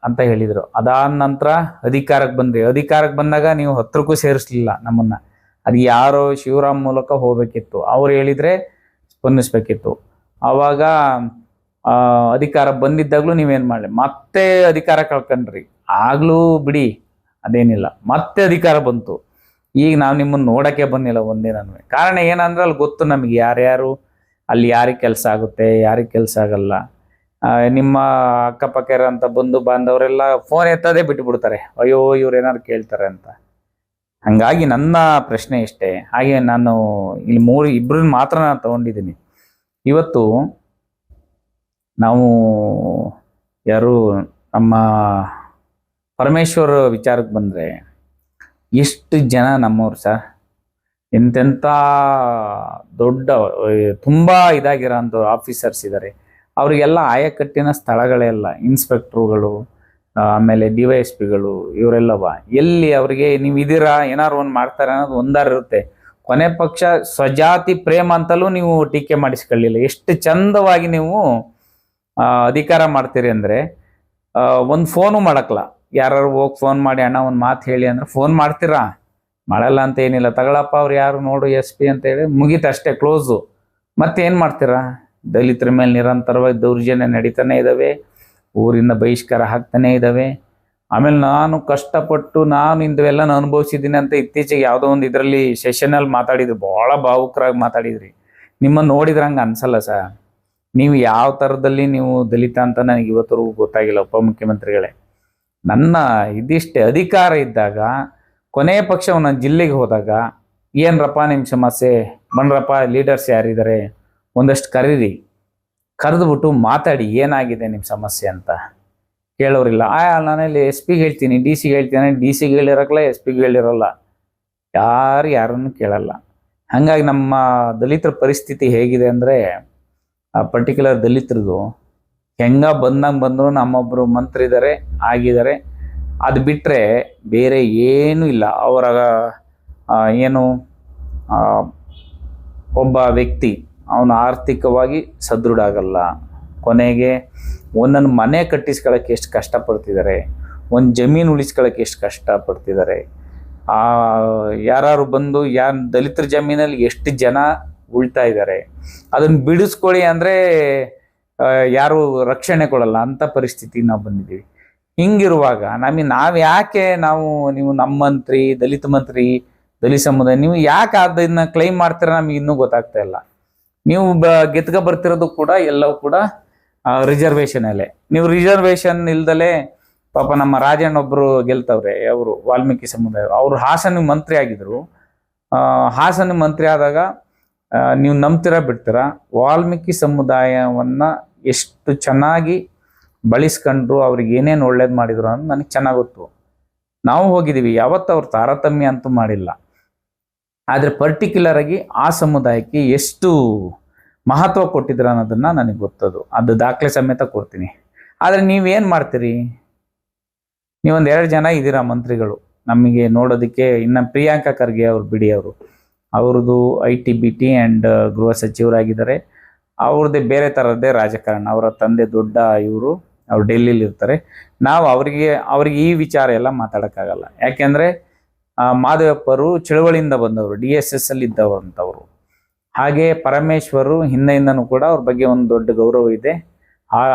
ಅಂತ ಹೇಳಿದರು. ಅದಾದ ನಂತರ ಅಧಿಕಾರಕ್ಕೆ ಬಂದ್ರಿ. ಅಧಿಕಾರಕ್ಕೆ ಬಂದಾಗ ನೀವು 10ಕ್ಕೂ ಸೇರಿಸ್ಲಿಲ್ಲ ನಮ್ಮನ್ನು. ಅದು ಯಾರೋ ಶಿವರಾಮ್ ಮೂಲಕ ಹೋಗ್ಬೇಕಿತ್ತು, ಅವ್ರು ಹೇಳಿದರೆ ಸ್ಪಂದಿಸ್ಬೇಕಿತ್ತು. ಆವಾಗ ಅಧಿಕಾರ ಬಂದಿದ್ದಾಗಲೂ ನೀವೇನು ಮಾಡಲಿ, ಮತ್ತೆ ಅಧಿಕಾರ ಕಳ್ಕೊಂಡ್ರಿ. ಆಗಲೂ ಬಿಡಿ ಅದೇನಿಲ್ಲ, ಮತ್ತೆ ಅಧಿಕಾರ ಬಂತು. ಈಗ ನಾವು ನಿಮ್ಮನ್ನು ನೋಡೋಕ್ಕೆ ಬಂದಿಲ್ಲ ಒಂದಿನೂ. ಕಾರಣ ಏನಂದ್ರೆ ಅಲ್ಲಿ ಗೊತ್ತು ನಮಗೆ ಯಾರ್ಯಾರು ಅಲ್ಲಿ ಯಾರಿಗೆ ಕೆಲಸ ಆಗುತ್ತೆ, ಯಾರಿಗೆ ಕೆಲಸ ಆಗಲ್ಲ. ನಿಮ್ಮ ಅಕ್ಕಪಕ್ಕ ಇರೋಂಥ ಬಂಧು ಬಾಂಧವರೆಲ್ಲ ಫೋನ್ ಎತ್ತದೇ ಬಿಟ್ಟುಬಿಡ್ತಾರೆ, ಅಯ್ಯೋ ಇವ್ರು ಏನಾದ್ರು ಕೇಳ್ತಾರೆ ಅಂತ. ಹಾಗಾಗಿ ನನ್ನ ಪ್ರಶ್ನೆ ಇಷ್ಟೇ. ಹಾಗೆ ನಾನು ಇಲ್ಲಿ ಇಬ್ಬರನ್ನ ಮಾತ್ರ ನಾನು ತಗೊಂಡಿದ್ದೀನಿ. ಇವತ್ತು ನಾವು ಯಾರು ನಮ್ಮ ಪರಮೇಶ್ವರ್ ವಿಚಾರಕ್ಕೆ ಬಂದರೆ ಎಷ್ಟು ಜನ ನಮ್ಮವ್ರು ಸರ್, ಎಂತೆಂಥ ದೊಡ್ಡ ತುಂಬ ಇದಾಗಿರೋಂಥ ಆಫೀಸರ್ಸ್ ಇದ್ದಾರೆ. ಅವರಿಗೆಲ್ಲ ಆಯಕಟ್ಟಿನ ಸ್ಥಳಗಳೆಲ್ಲ ಇನ್ಸ್ಪೆಕ್ಟ್ರುಗಳು, ಆಮೇಲೆ DYSPಗಳು ಇವರೆಲ್ಲವ ಎಲ್ಲಿ ಅವರಿಗೆ ನೀವು ಇದೀರಾ ಏನಾರು ಒಂದು ಮಾಡ್ತಾರೆ ಅನ್ನೋದು ಒಂದಾರು ಇರುತ್ತೆ. ಕೊನೆ ಪಕ್ಷ ಸ್ವಜಾತಿ ಪ್ರೇಮ ಅಂತಲೂ ನೀವು ಟೀಕೆ ಮಾಡಿಸ್ಕೊಳ್ಳಿಲ್ಲ. ಎಷ್ಟು ಚಂದವಾಗಿ ನೀವು ಅಧಿಕಾರ ಮಾಡ್ತೀರಿ ಅಂದರೆ ಒಂದು ಫೋನು ಮಾಡಕ್ಕಲ್ಲ. ಯಾರು ಹೋಗಿ ಫೋನ್ ಮಾಡಿ ಅಣ್ಣ ಒಂದು ಮಾತು ಹೇಳಿ ಅಂದ್ರೆ ಫೋನ್ ಮಾಡ್ತೀರಾ? ಮಾಡಲ್ಲ ಅಂತ ಏನಿಲ್ಲ. ತಗೊಳಪ್ಪ ಅವ್ರು ಯಾರು ನೋಡು SP ಅಂತೇಳಿ ಮುಗೀತು ಅಷ್ಟೇ, ಕ್ಲೋಸು. ಮತ್ತೇನು ಮಾಡ್ತೀರಾ? ದಲಿತರ ಮೇಲೆ ನಿರಂತರವಾಗಿ ದೌರ್ಜನ್ಯ ನಡೀತಾನೆ ಇದ್ದಾವೆ, ಊರಿಂದ ಬಹಿಷ್ಕಾರ ಹಾಕ್ತಾನೆ ಇದ್ದಾವೆ. ಆಮೇಲೆ ನಾನು ಕಷ್ಟಪಟ್ಟು ನಾನು ಇಂಥವೆಲ್ಲ ಅನುಭವಿಸಿದ್ದೀನಿ ಅಂತ ಇತ್ತೀಚೆಗೆ ಯಾವುದೋ ಒಂದು ಇದರಲ್ಲಿ ಸೆಷನಲ್ಲಿ ಮಾತಾಡಿದ್ರು, ಭಾಳ ಭಾವುಕರಾಗಿ ಮಾತಾಡಿದ್ರಿ. ನಿಮ್ಮನ್ನು ನೋಡಿದ್ರೆ ಹಂಗೆ ಅನ್ಸಲ್ಲ ಸರ್. ನೀವು ಯಾವ ಥರದಲ್ಲಿ ನೀವು ದಲಿತ ಅಂತ ನನಗೆ ಇವತ್ತರೆಗೂ ಗೊತ್ತಾಗಿಲ್ಲ ಉಪಮುಖ್ಯಮಂತ್ರಿಗಳೇ. ನನ್ನ ಇದಿಷ್ಟೇ, ಅಧಿಕಾರ ಇದ್ದಾಗ ಕೊನೆಯ ಪಕ್ಷ ಒಂದೊಂದು ಜಿಲ್ಲೆಗೆ ಹೋದಾಗ ಏನರಪ್ಪ ನಿಮ್ಮ ಸಮಸ್ಯೆ, ಬನ್ರಪ್ಪ ಲೀಡರ್ಸ್ ಯಾರಿದ್ದಾರೆ ಒಂದಷ್ಟು ಕರೀರಿ, ಕರೆದುಬಿಟ್ಟು ಮಾತಾಡಿ ಏನಾಗಿದೆ ನಿಮ್ಮ ಸಮಸ್ಯೆ ಅಂತ. ಕೇಳೋರಿಲ್ಲ. ನಾನಲ್ಲಿ SP ಹೇಳ್ತೀನಿ, DC ಹೇಳ್ತೀನಿ, DC ಹೇಳಿರಕ್ಕಲ್ಲ, SP ಹೇಳಿರಲ್ಲ, ಯಾರನ್ನು ಕೇಳಲ್ಲ. ಹಾಗಾಗಿ ನಮ್ಮ ದಲಿತರ ಪರಿಸ್ಥಿತಿ ಹೇಗಿದೆ ಅಂದರೆ, ಪರ್ಟಿಕ್ಯುಲರ್ ದಲಿತರದು ಬಂದಂಗೆ ಬಂದರು. ನಮ್ಮೊಬ್ಬರು ಮಂತ್ರಿ ಇದ್ದಾರೆ, ಆಗಿದ್ದಾರೆ. ಅದು ಬಿಟ್ಟರೆ ಬೇರೆ ಏನೂ ಇಲ್ಲ. ಅವರ ಏನು ಒಬ್ಬ ವ್ಯಕ್ತಿ ಅವನು ಆರ್ಥಿಕವಾಗಿ ಸದೃಢ ಆಗಲ್ಲ. ಕೊನೆಗೆ ಒಂದೊಂದು ಮನೆ ಕಟ್ಟಿಸ್ಕೊಳ್ಳೋಕ್ಕೆ ಎಷ್ಟು ಕಷ್ಟಪಡ್ತಿದ್ದಾರೆ, ಒಂದು ಜಮೀನು ಉಳಿಸ್ಕೊಳ್ಳೋಕ್ಕೆ ಎಷ್ಟು ಕಷ್ಟಪಡ್ತಿದ್ದಾರೆ. ಯಾರು ಬಂದು ದಲಿತರ ಜಮೀನಲ್ಲಿ ಎಷ್ಟು ಜನ ಉಳ್ತಾ ಇದ್ದಾರೆ, ಅದನ್ನು ಬಿಡಿಸ್ಕೊಳ್ಳಿ ಅಂದರೆ ಯಾರು ರಕ್ಷಣೆ ಕೊಡಲ್ಲ. ಅಂಥ ಪರಿಸ್ಥಿತಿ ನಾವು ಬಂದಿದ್ದೀವಿ. ಹಿಂಗಿರುವಾಗ ನಾವು ಯಾಕೆ ನೀವು ನಮ್ಮ ಮಂತ್ರಿ, ದಲಿತ ಮಂತ್ರಿ, ದಲಿತ ಸಮುದಾಯ. ನೀವು ಯಾಕೆ ಅದನ್ನ ಕ್ಲೈಮ್ ಮಾಡ್ತೀರ ನಮ್ಗೆ ಇನ್ನೂ ಗೊತ್ತಾಗ್ತಾ ಇಲ್ಲ. ನೀವು ಗೆದ್ಕ ಬರ್ತಿರೋದು ಕೂಡ ಎಲ್ಲವೂ ಕೂಡ ರಿಸರ್ವೇಶನ್ ಅಲ್ಲೇ. ನೀವು ರಿಸರ್ವೇಶನ್ ಇಲ್ದಲೆ ಪಾಪ ನಮ್ಮ ರಾಜಣ್ಣ ಒಬ್ರು ಗೆಲ್ತವ್ರೆ, ಅವರು ವಾಲ್ಮೀಕಿ ಸಮುದಾಯ, ಅವರು ಹಾಸನ ಮಂತ್ರಿ ಆಗಿದ್ರು. ಹಾಸನ ಮಂತ್ರಿ ಆದಾಗ ನೀವು ನಂಬ್ತೀರಾ ಬಿಡ್ತೀರಾ, ವಾಲ್ಮೀಕಿ ಸಮುದಾಯವನ್ನ ಎಷ್ಟು ಚೆನ್ನಾಗಿ ಬಳಸ್ಕೊಂಡ್ರು, ಅವ್ರಿಗೆ ಏನೇನು ಒಳ್ಳೇದು ಮಾಡಿದ್ರು ಅಂತ ನನಗೆ ಚೆನ್ನಾಗಿ ಗೊತ್ತು. ನಾವು ಹೋಗಿದ್ದೀವಿ, ಯಾವತ್ತು ಅವ್ರು ತಾರತಮ್ಯ ಅಂತೂ ಮಾಡಿಲ್ಲ. ಆದರೆ ಪರ್ಟಿಕ್ಯುಲರ್ ಆಗಿ ಆ ಸಮುದಾಯಕ್ಕೆ ಎಷ್ಟು ಮಹತ್ವ ಕೊಟ್ಟಿದ್ರು ಅನ್ನೋದನ್ನ ನನಗೆ ಗೊತ್ತದು. ಅದು ದಾಖಲೆ ಸಮೇತ ಕೊಡ್ತೀನಿ. ಆದರೆ ನೀವೇನು ಮಾಡ್ತೀರಿ? ನೀವೊಂದು 2 ಜನ ಇದ್ದೀರಾ ಮಂತ್ರಿಗಳು ನಮಗೆ ನೋಡೋದಕ್ಕೆ. ಇನ್ನು ಪ್ರಿಯಾಂಕಾ ಖರ್ಗೆ ಅವ್ರು ಬಿಡಿ, ಅವ್ರದ್ದು IT-BT ಆ್ಯಂಡ್ ಗೃಹ ಸಚಿವರಾಗಿದ್ದಾರೆ. ಅವ್ರದ್ದೇ ಬೇರೆ ಥರದ್ದೇ ರಾಜಕಾರಣ. ಅವರ ತಂದೆ ದೊಡ್ಡ ಇವರು, ಅವ್ರು ಡೆಲ್ಲಿಲಿ ಇರ್ತಾರೆ. ನಾವು ಅವ್ರಿಗೆ ಈ ವಿಚಾರ ಎಲ್ಲ ಮಾತಾಡೋಕ್ಕಾಗಲ್ಲ. ಯಾಕೆಂದರೆ ಮಾದೇವಪ್ಪರು ಚಳವಳಿಯಿಂದ ಬಂದವರು, DSS ಅಲ್ಲಿ ಇದ್ದವರು ಅಂತವರು. ಹಾಗೆ ಪರಮೇಶ್ವರು ಹಿಂದೆಯಿಂದನೂ ಕೂಡ ಅವ್ರ ಬಗ್ಗೆ ಒಂದು ದೊಡ್ಡ ಗೌರವ ಇದೆ.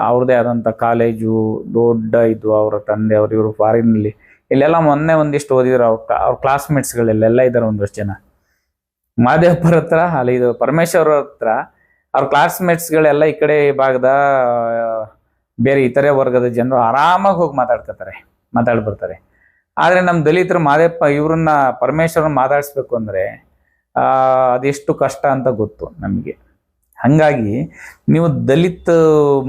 ಅವ್ರದ್ದೇ ಆದಂಥ ಕಾಲೇಜು ದೊಡ್ಡ ಇದು, ಅವರ ತಂದೆ ಅವರು ಇವರು ಫಾರಿನಲ್ಲಿ ಇಲ್ಲೆಲ್ಲ ಮೊನ್ನೆ ಒಂದಿಷ್ಟು ಓದಿದ್ರು. ಅವ್ರ ಕ್ಲಾಸ್ಮೇಟ್ಸ್ಗಳೆಲ್ಲ ಇದ್ದಾರೆ ಒಂದಷ್ಟು ಜನ. ಮಾದೇವಪ್ಪರ ಹತ್ರ ಅಲ್ಲ, ಇದು ಪರಮೇಶ್ವರ ಹತ್ರ ಅವ್ರ ಕ್ಲಾಸ್ಮೇಟ್ಸ್ಗಳೆಲ್ಲ ಈ ಕಡೆ ಭಾಗದ ಬೇರೆ ಇತರೆ ವರ್ಗದ ಜನರು ಆರಾಮಾಗಿ ಹೋಗಿ ಮಾತಾಡಿ ಬರ್ತಾರೆ. ಆದರೆ ನಮ್ಮ ದಲಿತರು ಮಾದೇವಪ್ಪ ಇವ್ರನ್ನ ಪರಮೇಶ್ವರನ್ನ ಮಾತಾಡಿಸ್ಬೇಕು ಅಂದರೆ ಅದೆಷ್ಟು ಕಷ್ಟ ಅಂತ ಗೊತ್ತು ನಮಗೆ. ಹಾಗಾಗಿ ನೀವು ದಲಿತ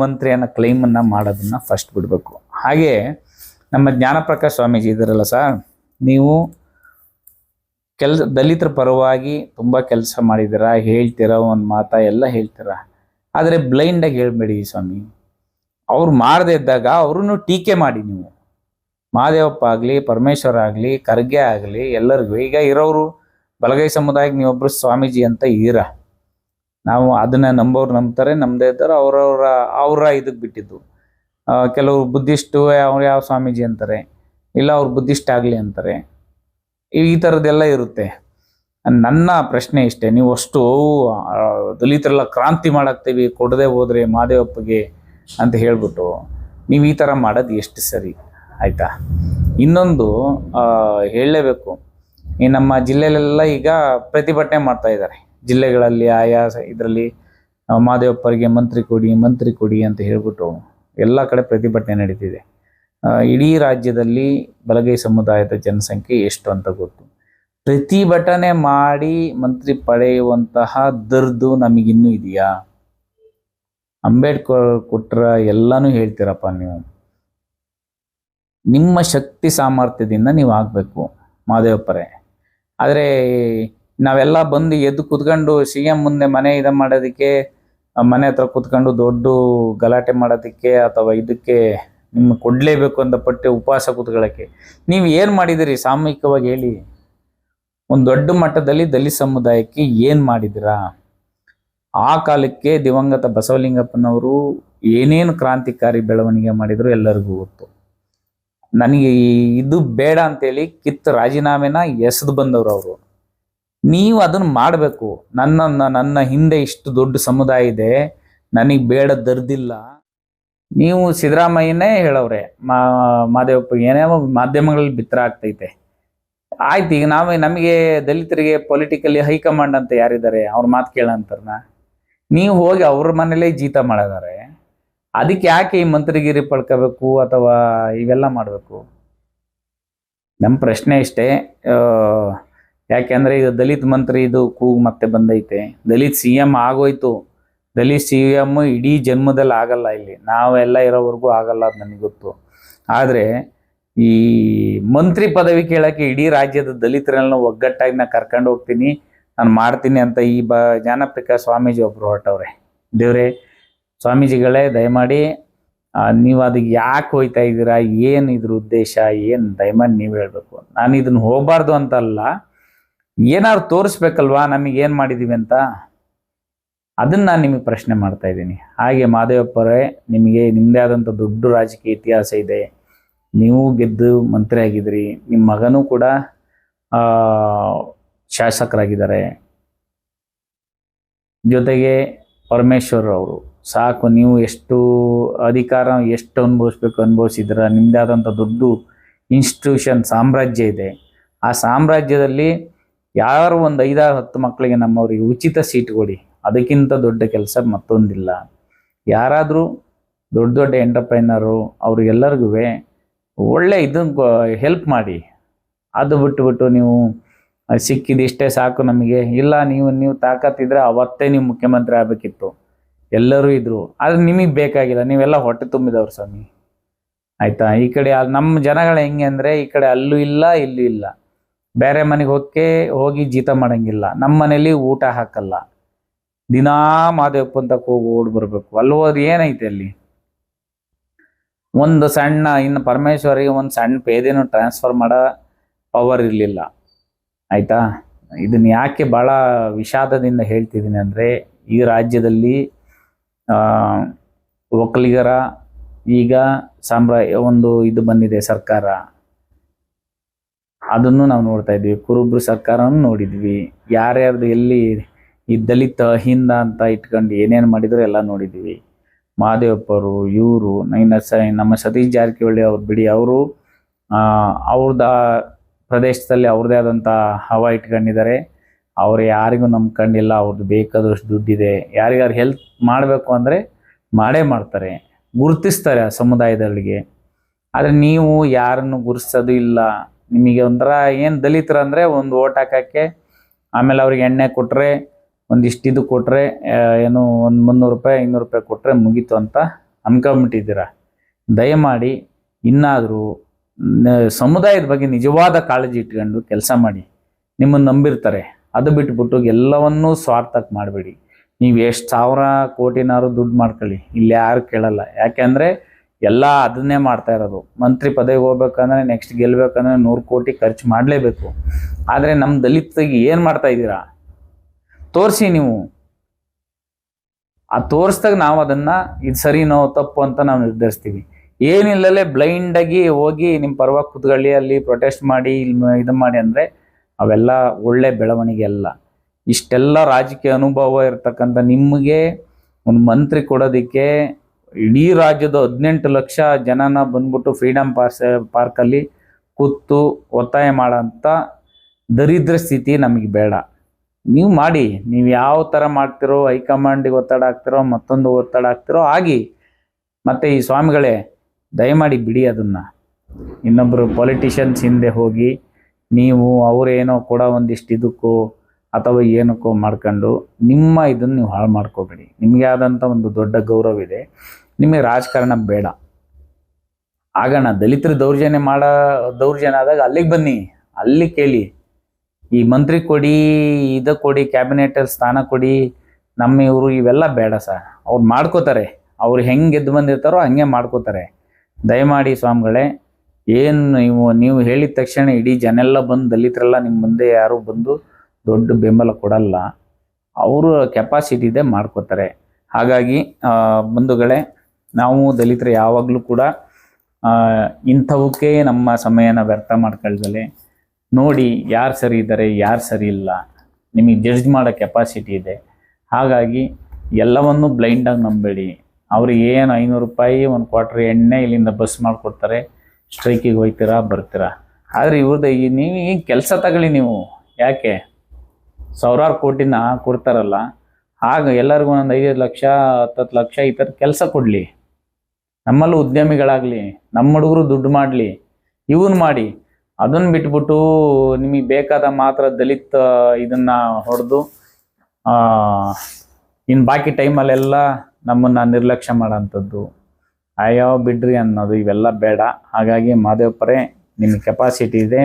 ಮಂತ್ರಿ ಅನ್ನೋ ಕ್ಲೈಮನ್ನು ಮಾಡೋದನ್ನ ಫಸ್ಟ್ ಬಿಡಬೇಕು. ಹಾಗೆ ನಮ್ಮ ಜ್ಞಾನಪ್ರಕಾಶ್ ಸ್ವಾಮೀಜಿ ಇದ್ದಾರಲ್ಲ ಸರ್, ನೀವು ದಲಿತರ ಪರವಾಗಿ ತುಂಬ ಕೆಲಸ ಮಾಡಿದ್ದೀರಾ, ಹೇಳ್ತೀರಾ, ಒಂದು ಮಾತಾ ಎಲ್ಲ ಹೇಳ್ತೀರಾ. ಆದರೆ ಬ್ಲೈಂಡಾಗಿ ಹೇಳ್ಬೇಡಿ ಸ್ವಾಮಿ. ಅವ್ರು ಮಾಡದೇ ಇದ್ದಾಗ ಅವ್ರನ್ನು ಟೀಕೆ ಮಾಡಿ ನೀವು. ಮಾದೇವಪ್ಪ ಆಗಲಿ, ಪರಮೇಶ್ವರ ಆಗಲಿ, ಖರ್ಗೆ ಆಗಲಿ, ಎಲ್ಲರಿಗೂ ಈಗ ಇರೋರು ಬಲಗೈ ಸಮುದಾಯಕ್ಕೆ ನೀವೊಬ್ಬರು ಸ್ವಾಮೀಜಿ ಅಂತ ಇದ್ದೀರಾ. ನಾವು ಅದನ್ನ ನಂಬೋರು ನಂಬ್ತಾರೆ, ನಮ್ಮದೇ ಇದ್ದಾರೆ, ಅವರ ಇದಕ್ಕೆ ಬಿಟ್ಟಿದ್ದು. ಕೆಲವರು ಬುದ್ಧಿಸ್ಟು ಅವ್ರು ಯಾವ ಸ್ವಾಮೀಜಿ ಅಂತಾರೆ, ಇಲ್ಲ ಅವ್ರು ಬುದ್ಧಿಸ್ಟ್ ಆಗಲಿ ಅಂತಾರೆ. ಈ ಥರದ್ದೆಲ್ಲ ಇರುತ್ತೆ. ನನ್ನ ಪ್ರಶ್ನೆ ಇಷ್ಟೇ, ನೀವು ಅಷ್ಟು ದಲಿತರೆಲ್ಲ ಕ್ರಾಂತಿ ಮಾಡಾಕ್ತೀವಿ ಕೊಡದೆ ಹೋದ್ರೆ ಮಾದೇವಪ್ಪಗೆ ಅಂತ ಹೇಳ್ಬಿಟ್ಟು ನೀವು ಈ ಥರ ಮಾಡೋದು ಎಷ್ಟು ಸರಿ? ಆಯಿತಾ? ಇನ್ನೊಂದು ಹೇಳಲೇಬೇಕು, ಈ ನಮ್ಮ ಜಿಲ್ಲೆಯಲ್ಲೆಲ್ಲ ಈಗ ಪ್ರತಿಭಟನೆ ಮಾಡ್ತಾ ಇದ್ದಾರೆ. ಜಿಲ್ಲೆಗಳಲ್ಲಿ ಆಯಾ ಇದರಲ್ಲಿ ಮಾದೇವಪ್ಪರಿಗೆ ಮಂತ್ರಿ ಕೊಡಿ ಅಂತ ಹೇಳ್ಬಿಟ್ಟು ಎಲ್ಲ ಕಡೆ ಪ್ರತಿಭಟನೆ ನಡೀತಿದೆ. ಇಡೀ ರಾಜ್ಯದಲ್ಲಿ ಬಲಗೈ ಸಮುದಾಯದ ಜನಸಂಖ್ಯೆ ಎಷ್ಟು ಅಂತ ಗೊತ್ತು. ಪ್ರತಿಭಟನೆ ಮಾಡಿ ಮಂತ್ರಿ ಪಡೆಯುವಂತಹ ದರ್ದು ನಮಗಿನ್ನೂ ಇದೆಯಾ? ಅಂಬೇಡ್ಕರ್ ಕೊಟ್ರ ಎಲ್ಲನೂ ಹೇಳ್ತೀರಪ್ಪ ನೀವು. ನಿಮ್ಮ ಶಕ್ತಿ ಸಾಮರ್ಥ್ಯದಿಂದ ನೀವು ಆಗಬೇಕು ಮಾದೇವಪ್ಪರೇ. ಆದರೆ ನಾವೆಲ್ಲ ಬಂದು ಎದ್ದು ಕೂತ್ಕೊಂಡು CM ಮುಂದೆ ಮನೆ ಮಾಡೋದಕ್ಕೆ, ಮನೆ ಹತ್ರ ಕೂತ್ಕೊಂಡು ದೊಡ್ಡ ಗಲಾಟೆ ಮಾಡೋದಕ್ಕೆ ಅಥವಾ ಇದಕ್ಕೆ ನಿಮ್ಗೆ ಕೊಡಲೇಬೇಕು ಅಂತ ಪಟ್ಟೆ ಉಪವಾಸ ಕೂತ್ಕೊಳ್ಳೋಕ್ಕೆ ನೀವು ಏನು ಮಾಡಿದಿರಿ? ಸಾಮೂಹಿಕವಾಗಿ ಹೇಳಿ. ಒಂದು ದೊಡ್ಡ ಮಟ್ಟದಲ್ಲಿ ದಲಿತ ಸಮುದಾಯಕ್ಕೆ ಏನು ಮಾಡಿದಿರಾ? ಆ ಕಾಲಕ್ಕೆ ದಿವಂಗತ ಬಸವಲಿಂಗಪ್ಪನವರು ಏನೇನು ಕ್ರಾಂತಿಕಾರಿ ಬೆಳವಣಿಗೆ ಮಾಡಿದ್ರು ಎಲ್ಲರಿಗೂ ಗೊತ್ತು. ನನಗೆ ಇದು ಬೇಡ ಅಂತೇಳಿ ರಾಜೀನಾಮೆನ ಎಸೆದು ಬಂದವರು ಅವರು. ನೀವು ಅದನ್ನು ಮಾಡಬೇಕು. ನನ್ನ ಹಿಂದೆ ಇಷ್ಟು ದೊಡ್ಡ ಸಮುದಾಯ ಇದೆ, ನನಗೆ ಬೇಡ ದರ್ದಿಲ್ಲ. ನೀವು ಸಿದ್ದರಾಮಯ್ಯನೇ ಹೇಳವ್ರೆ, ಮಾದೇವಪ್ಪ ಏನೇನೋ ಮಾಧ್ಯಮಗಳಲ್ಲಿ ಬಿತ್ತರ ಆಗ್ತೈತೆ. ಆಯ್ತು, ಈಗ ನಮಗೆ ದಲಿತರಿಗೆ ಪೊಲಿಟಿಕಲಿ ಹೈಕಮಾಂಡ್ ಅಂತ ಯಾರಿದ್ದಾರೆ? ಅವ್ರ ಮಾತು ಕೇಳಂತಾರನ? ನೀವು ಹೋಗಿ ಅವ್ರ ಮನೇಲೇ ಜೀತ ಮಾಡಿದಾರೆ, ಅದಕ್ಕೆ ಯಾಕೆ ಈ ಮಂತ್ರಿಗಿರಿ ಪಡ್ಕೋಬೇಕು ಅಥವಾ ಇವೆಲ್ಲ ಮಾಡಬೇಕು? ನಮ್ಮ ಪ್ರಶ್ನೆ ಇಷ್ಟೇ. ಯಾಕೆಂದರೆ ಇದು ದಲಿತ ಮಂತ್ರಿ ಇದು ಕೂಗು ಮತ್ತೆ ಬಂದೈತೆ. ದಲಿತ CM ಆಗೋಯ್ತು. ದಲಿತ CM ಇಡೀ ಜನ್ಮದಲ್ಲಿ ಆಗಲ್ಲ, ಇಲ್ಲಿ ನಾವೆಲ್ಲ ಇರೋವರೆಗೂ ಆಗಲ್ಲ, ಅದು ನನಗೆ ಗೊತ್ತು. ಆದರೆ ಈ ಮಂತ್ರಿ ಪದವಿ ಕೇಳೋಕ್ಕೆ ಇಡೀ ರಾಜ್ಯದ ದಲಿತರೆಲ್ಲ ಒಗ್ಗಟ್ಟಾಗಿ ನಾನು ಕರ್ಕೊಂಡು ಹೋಗ್ತೀನಿ, ನಾನು ಮಾಡ್ತೀನಿ ಅಂತ ಈ ಜ್ಞಾನಪ್ರಕಾಶ್ ಸ್ವಾಮೀಜಿ ಒಬ್ಬರು ಹೊರಟವ್ರೆ. ದೇವ್ರೆ, ಸ್ವಾಮೀಜಿಗಳೇ ದಯಮಾಡಿ ನೀವು ಅದಕ್ಕೆ ಯಾಕೆ ಹೋಗ್ತಾ ಇದ್ದೀರಾ, ಏನು ಇದ್ರ ಉದ್ದೇಶ ಏನು, ದಯಮಾಡಿ ನೀವು ಹೇಳಬೇಕು. ನಾನು ಇದನ್ನು ಹೋಗಬಾರ್ದು ಅಂತಲ್ಲ, ಏನಾದ್ರು ತೋರಿಸ್ಬೇಕಲ್ವಾ ನಮಗೇನು ಮಾಡಿದ್ದೀವಿ ಅಂತ. ಅದನ್ನು ನಾನು ನಿಮಗೆ ಪ್ರಶ್ನೆ ಮಾಡ್ತಾ ಇದ್ದೀನಿ. ಹಾಗೆ ಮಾದೇವಪ್ಪರೇ, ನಿಮಗೆ ನಿಮ್ಮದೇ ಆದಂಥ ದೊಡ್ಡ ರಾಜಕೀಯ ಇತಿಹಾಸ ಇದೆ. ನೀವು ಗೆದ್ದು ಮಂತ್ರಿ ಆಗಿದ್ರಿ, ನಿಮ್ಮ ಮಗನೂ ಕೂಡ ಶಾಸಕರಾಗಿದ್ದಾರೆ. ಜೊತೆಗೆ ಪರಮೇಶ್ವರ್ ಅವರು ಸಾಕು, ನೀವು ಎಷ್ಟು ಅಧಿಕಾರ ಎಷ್ಟು ಅನುಭವಿಸಿದ್ರ. ನಿಮ್ಮದೇ ಆದಂಥ ದೊಡ್ಡ ಇನ್ಸ್ಟಿಟ್ಯೂಷನ್ ಸಾಮ್ರಾಜ್ಯ ಇದೆ. ಆ ಸಾಮ್ರಾಜ್ಯದಲ್ಲಿ ಯಾರು ಒಂದು 5-10 ಮಕ್ಕಳಿಗೆ ನಮ್ಮವರಿಗೆ ಉಚಿತ ಸೀಟ್ ಕೊಡಿ, ಅದಕ್ಕಿಂತ ದೊಡ್ಡ ಕೆಲಸ ಮತ್ತೊಂದಿಲ್ಲ. ಯಾರಾದರೂ ದೊಡ್ಡ ದೊಡ್ಡ ಎಂಟರ್ಪ್ರೈನರು ಅವ್ರಿಗೆಲ್ಲರಿಗೂ ಒಳ್ಳೆ ಇದನ್ನು ಹೆಲ್ಪ್ ಮಾಡಿ. ಅದು ಬಿಟ್ಟು ನೀವು ಸಿಕ್ಕಿದಿಷ್ಟೇ ಸಾಕು ನಮಗೆ, ಇಲ್ಲ ನೀವು ತಾಕತ್ತಿದ್ರೆ ಅವತ್ತೇ ನೀವು ಮುಖ್ಯಮಂತ್ರಿ ಆಗಬೇಕಿತ್ತು, ಎಲ್ಲರೂ ಇದ್ರು, ಆದರೆ ನಿಮಗೆ ಬೇಕಾಗಿಲ್ಲ, ನೀವೆಲ್ಲ ಹೊಟ್ಟೆ ತುಂಬಿದವ್ರು ಸ್ವಾಮಿ, ಆಯಿತಾ. ಈ ಕಡೆ ನಮ್ಮ ಜನಗಳು ಹೆಂಗೆ ಅಂದರೆ, ಈ ಕಡೆ ಅಲ್ಲೂ ಇಲ್ಲ ಇಲ್ಲೂ ಇಲ್ಲ, ಬೇರೆ ಮನೆಗೆ ಹೋಗಿ ಜೀತ ಮಾಡೋಂಗಿಲ್ಲ, ನಮ್ಮ ಮನೇಲಿ ಊಟ ಹಾಕಲ್ಲ, ದಿನಾ ಮಾದೇವಪ್ಪ ಅಂತ ಹೋಗಿ ಓಡಿ ಬರಬೇಕು. ಅಲ್ಲಿ ಹೋದ್ರೆ ಏನೈತೆ ಅಲ್ಲಿ? ಒಂದು ಸಣ್ಣ, ಇನ್ನು ಪರಮೇಶ್ವರಿಗೆ ಒಂದು ಸಣ್ಣ ಪೇದೆನೂ ಟ್ರಾನ್ಸ್ಫರ್ ಮಾಡೋ ಪವರ್ ಇರಲಿಲ್ಲ, ಆಯಿತಾ. ಇದನ್ನು ಯಾಕೆ ಭಾಳ ವಿಷಾದದಿಂದ ಹೇಳ್ತಿದ್ದೀನಿ ಅಂದರೆ, ಈ ರಾಜ್ಯದಲ್ಲಿ ಒಕ್ಕಲಿಗರ ಈಗ ಒಂದು ಇದು ಬಂದಿದೆ ಸರ್ಕಾರ, ಅದನ್ನು ನಾವು ನೋಡ್ತಾ ಇದ್ವಿ. ಕುರುಬ್ರು ಸರ್ಕಾರವನ್ನು ನೋಡಿದ್ವಿ. ಯಾರ್ಯಾರ್ದು ಎಲ್ಲಿ ಈ ದಲಿತ ಹಿಂದ ಅಂತ ಇಟ್ಕೊಂಡು ಏನೇನು ಮಾಡಿದ್ರು ಎಲ್ಲ ನೋಡಿದ್ವಿ. ಮಹದೇವಪ್ಪರು, ಇವರು ನಮ್ಮ ಸತೀಶ್ ಜಾರಕಿಹೊಳಿ ಅವ್ರು ಬಿಡಿ, ಅವರು ಅವ್ರದ್ದು ಪ್ರದೇಶದಲ್ಲಿ ಅವ್ರದ್ದೇ ಆದಂಥ ಹವಾ ಇಟ್ಕೊಂಡಿದ್ದಾರೆ. ಅವ್ರು ಯಾರಿಗೂ ನಂಬ್ಕೊಂಡಿಲ್ಲ, ಅವ್ರದ್ದು ಬೇಕಾದಷ್ಟು ದುಡ್ಡಿದೆ. ಯಾರಿಗಾರು ಹೆಲ್ಪ್ ಮಾಡಬೇಕು ಅಂದರೆ ಮಾಡೇ ಮಾಡ್ತಾರೆ, ಗುರುತಿಸ್ತಾರೆ ಆ ಸಮುದಾಯದವರಿಗೆ. ಆದರೆ ನೀವು ಯಾರನ್ನು ಗುರುತಿಸೋದು ಇಲ್ಲ. ನಿಮಗೆ ಒಂಥರ ಏನು ದಲಿತರು ಅಂದರೆ ಒಂದು ಓಟ್ ಹಾಕೋಕ್ಕೆ, ಆಮೇಲೆ ಅವ್ರಿಗೆ ಎಣ್ಣೆ ಕೊಟ್ಟರೆ, ಒಂದಿಷ್ಟು ಇದು ಕೊಟ್ಟರೆ, ಏನು ಒಂದು 300 ರೂಪಾಯಿ 500 ರೂಪಾಯಿ ಕೊಟ್ಟರೆ ಮುಗೀತು ಅಂತ ಅನ್ಕೊಂಬಿಟ್ಟಿದ್ದೀರ. ದಯಮಾಡಿ ಇನ್ನಾದರೂ ಸಮುದಾಯದ ಬಗ್ಗೆ ನಿಜವಾದ ಕಾಳಜಿ ಇಟ್ಕೊಂಡು ಕೆಲಸ ಮಾಡಿ. ನಿಮ್ಮನ್ನು ನಂಬಿರ್ತಾರೆ, ಅದು ಬಿಟ್ಬಿಟ್ಟು ಎಲ್ಲವನ್ನೂ ಸ್ವಾರ್ಥಕ್ಕೆ ಮಾಡಬೇಡಿ. ನೀವು ಎಷ್ಟು 1000 ಕೋಟಿನಾರು ದುಡ್ಡು ಮಾಡ್ಕೊಳ್ಳಿ, ಇಲ್ಲಿ ಯಾರು ಕೇಳಲ್ಲ. ಯಾಕೆಂದರೆ ಎಲ್ಲ ಅದನ್ನೇ ಮಾಡ್ತಾ ಇರೋದು. ಮಂತ್ರಿ ಪದವಿಗೆ ಹೋಗ್ಬೇಕಂದ್ರೆ, ನೆಕ್ಸ್ಟ್ ಗೆಲ್ಲಬೇಕಂದ್ರೆ 100 ಕೋಟಿ ಖರ್ಚು ಮಾಡಲೇಬೇಕು. ಆದರೆ ನಮ್ಮ ದಲಿತರಿಗೆ ಏನು ಮಾಡ್ತಾ ಇದ್ದೀರಾ ತೋರಿಸಿ ನೀವು. ಆ ತೋರಿಸ್ದಾಗ ನಾವು ಅದನ್ನು ಇದು ಸರಿನೋ ತಪ್ಪು ಅಂತ ನಾವು ನಿರ್ಧರಿಸ್ತೀವಿ. ಏನಿಲ್ಲಲೇ ಬ್ಲೈಂಡಾಗಿ ಹೋಗಿ ನಿಮ್ಮ ಪರವಾಗಿ ಕೂತ್ಕೊಳ್ಳಿ, ಅಲ್ಲಿ ಪ್ರೊಟೆಸ್ಟ್ ಮಾಡಿ, ಇಲ್ಲಿ ಇದು ಮಾಡಿ ಅಂದರೆ ಅವೆಲ್ಲ ಒಳ್ಳೆ ಬೆಳವಣಿಗೆ ಅಲ್ಲ. ಇಷ್ಟೆಲ್ಲ ರಾಜಕೀಯ ಅನುಭವ ಇರ್ತಕ್ಕಂಥ ನಿಮಗೆ ಒಂದು ಮಂತ್ರಿ ಕೊಡೋದಕ್ಕೆ ಇಡೀ ರಾಜ್ಯದ 18 ಲಕ್ಷ ಜನನ ಬಂದ್ಬಿಟ್ಟು ಫ್ರೀಡಮ್ ಪಾರ್ಕಲ್ಲಿ ಕೂತು ಒತ್ತಾಯ ಮಾಡೋಂಥ ದರಿದ್ರ ಸ್ಥಿತಿ ನಮಗೆ ಬೇಡ. ನೀವು ಮಾಡಿ, ನೀವು ಯಾವ ಥರ ಮಾಡ್ತಿರೋ, ಹೈಕಮಾಂಡಿಗೆ ಒತ್ತಡ ಹಾಕ್ತಿರೋ, ಮತ್ತೊಂದು ಒತ್ತಡ ಹಾಕ್ತಿರೋ ಆಗಿ. ಮತ್ತು ಈ ಸ್ವಾಮಿಗಳೇ ದಯಮಾಡಿ ಬಿಡಿ ಅದನ್ನು. ಇನ್ನೊಬ್ಬರು ಪೊಲಿಟಿಷಿಯನ್ಸ್ ಹಿಂದೆ ಹೋಗಿ ನೀವು ಅವರೇನೋ ಕೂಡ ಒಂದಿಷ್ಟು ಇದಕ್ಕೋ ಅಥವಾ ಏನಕ್ಕೋ ಮಾಡ್ಕೊಂಡು ನಿಮ್ಮ ಇದನ್ನು ನೀವು ಹಾಳು ಮಾಡ್ಕೋಬೇಡಿ. ನಿಮಗೆ ಆದಂಥ ಒಂದು ದೊಡ್ಡ ಗೌರವ ಇದೆ, ನಿಮಗೆ ರಾಜಕಾರಣ ಬೇಡ. ಆಗೋಣ, ದಲಿತರು ದೌರ್ಜನ್ಯ ಆದಾಗ ಅಲ್ಲಿಗೆ ಬನ್ನಿ, ಅಲ್ಲಿ ಕೇಳಿ, ಈ ಮಂತ್ರಿ ಕೊಡಿ, ಇದು ಕೊಡಿ, ಕ್ಯಾಬಿನೆಟಲ್ಲಿ ಸ್ಥಾನ ಕೊಡಿ, ನಮ್ಮ ಇವರು ಇವೆಲ್ಲ ಬೇಡ ಸರ್. ಅವ್ರು ಮಾಡ್ಕೋತಾರೆ, ಅವ್ರು ಹೆಂಗೆ ಗೆದ್ದು ಬಂದಿರ್ತಾರೋ ಹಂಗೆ ಮಾಡ್ಕೋತಾರೆ. ದಯಮಾಡಿ ಸ್ವಾಮಿಗಳೇ, ಏನು ನೀವು ಹೇಳಿದ ತಕ್ಷಣ ಇಡೀ ಜನೆಲ್ಲ ಬಂದು, ದಲಿತರೆಲ್ಲ ನಿಮ್ಮ ಮುಂದೆ ಯಾರು ಬಂದು ದೊಡ್ಡ ಬೆಂಬಲ ಕೊಡಲ್ಲ. ಅವರು ಕೆಪಾಸಿಟಿ ಇದೆ, ಮಾಡ್ಕೋತಾರೆ. ಹಾಗಾಗಿ ಬಂಧುಗಳೇ, ನಾವು ದಲಿತರು ಯಾವಾಗಲೂ ಕೂಡ ಇಂಥವಕ್ಕೆ ನಮ್ಮ ಸಮಯನ ವ್ಯರ್ಥ ಮಾಡ್ಕೊಳ್ದಲೆ ನೋಡಿ ಯಾರು ಸರಿ ಇದ್ದಾರೆ, ಯಾರು ಸರಿ ಇಲ್ಲ, ನಿಮಗೆ ಜಡ್ಜ್ ಮಾಡೋ ಕೆಪಾಸಿಟಿ ಇದೆ. ಹಾಗಾಗಿ ಎಲ್ಲವನ್ನೂ ಬ್ಲೈಂಡಾಗಿ ನಂಬೇಡಿ. ಅವ್ರಿಗೆ ಏನು 500 ರೂಪಾಯಿ, 1 ಕ್ವಾರ್ಟರ್ ಎಣ್ಣೆ ಇಲ್ಲಿಂದ ಬಸ್ ಮಾಡಿಕೊಡ್ತಾರೆ, ಸ್ಟ್ರೈಕಿಗೆ ಹೋಗ್ತೀರಾ ಬರ್ತೀರಾ. ಆದರೆ ಇವ್ರದ್ದು ನೀವು ಈಗ ಕೆಲಸ ತಗೊಳ್ಳಿ. ನೀವು ಯಾಕೆ 1000 ಕೋಟಿನ ಕೊಡ್ತಾರಲ್ಲ, ಆಗ ಎಲ್ಲರಿಗೂ ಒಂದು 5 ಲಕ್ಷ 10 ಲಕ್ಷ ಈ ಥರ ಕೆಲಸ ಕೊಡಲಿ. ನಮ್ಮಲ್ಲೂ ಉದ್ಯಮಿಗಳಾಗಲಿ, ನಮ್ಮ ಹುಡುಗರು ದುಡ್ಡು ಮಾಡಲಿ, ಇವನ್ ಮಾಡಿ. ಅದನ್ನು ಬಿಟ್ಬಿಟ್ಟು ನಿಮಗೆ ಬೇಕಾದ ಮಾತ್ರ ದಲಿತ ಇದನ್ನು ಹೊಡೆದು ಇನ್ನು ಬಾಕಿ ಟೈಮಲ್ಲೆಲ್ಲ ನಮ್ಮನ್ನು ನಿರ್ಲಕ್ಷ್ಯ ಮಾಡೋಂಥದ್ದು, ಅಯ್ಯೋ ಬಿಡ್ರಿ ಅನ್ನೋದು, ಇವೆಲ್ಲ ಬೇಡ. ಹಾಗಾಗಿ ಮಾದೇವಪ್ಪರೇ, ನಿಮಗೆ ಕೆಪಾಸಿಟಿ ಇದೆ,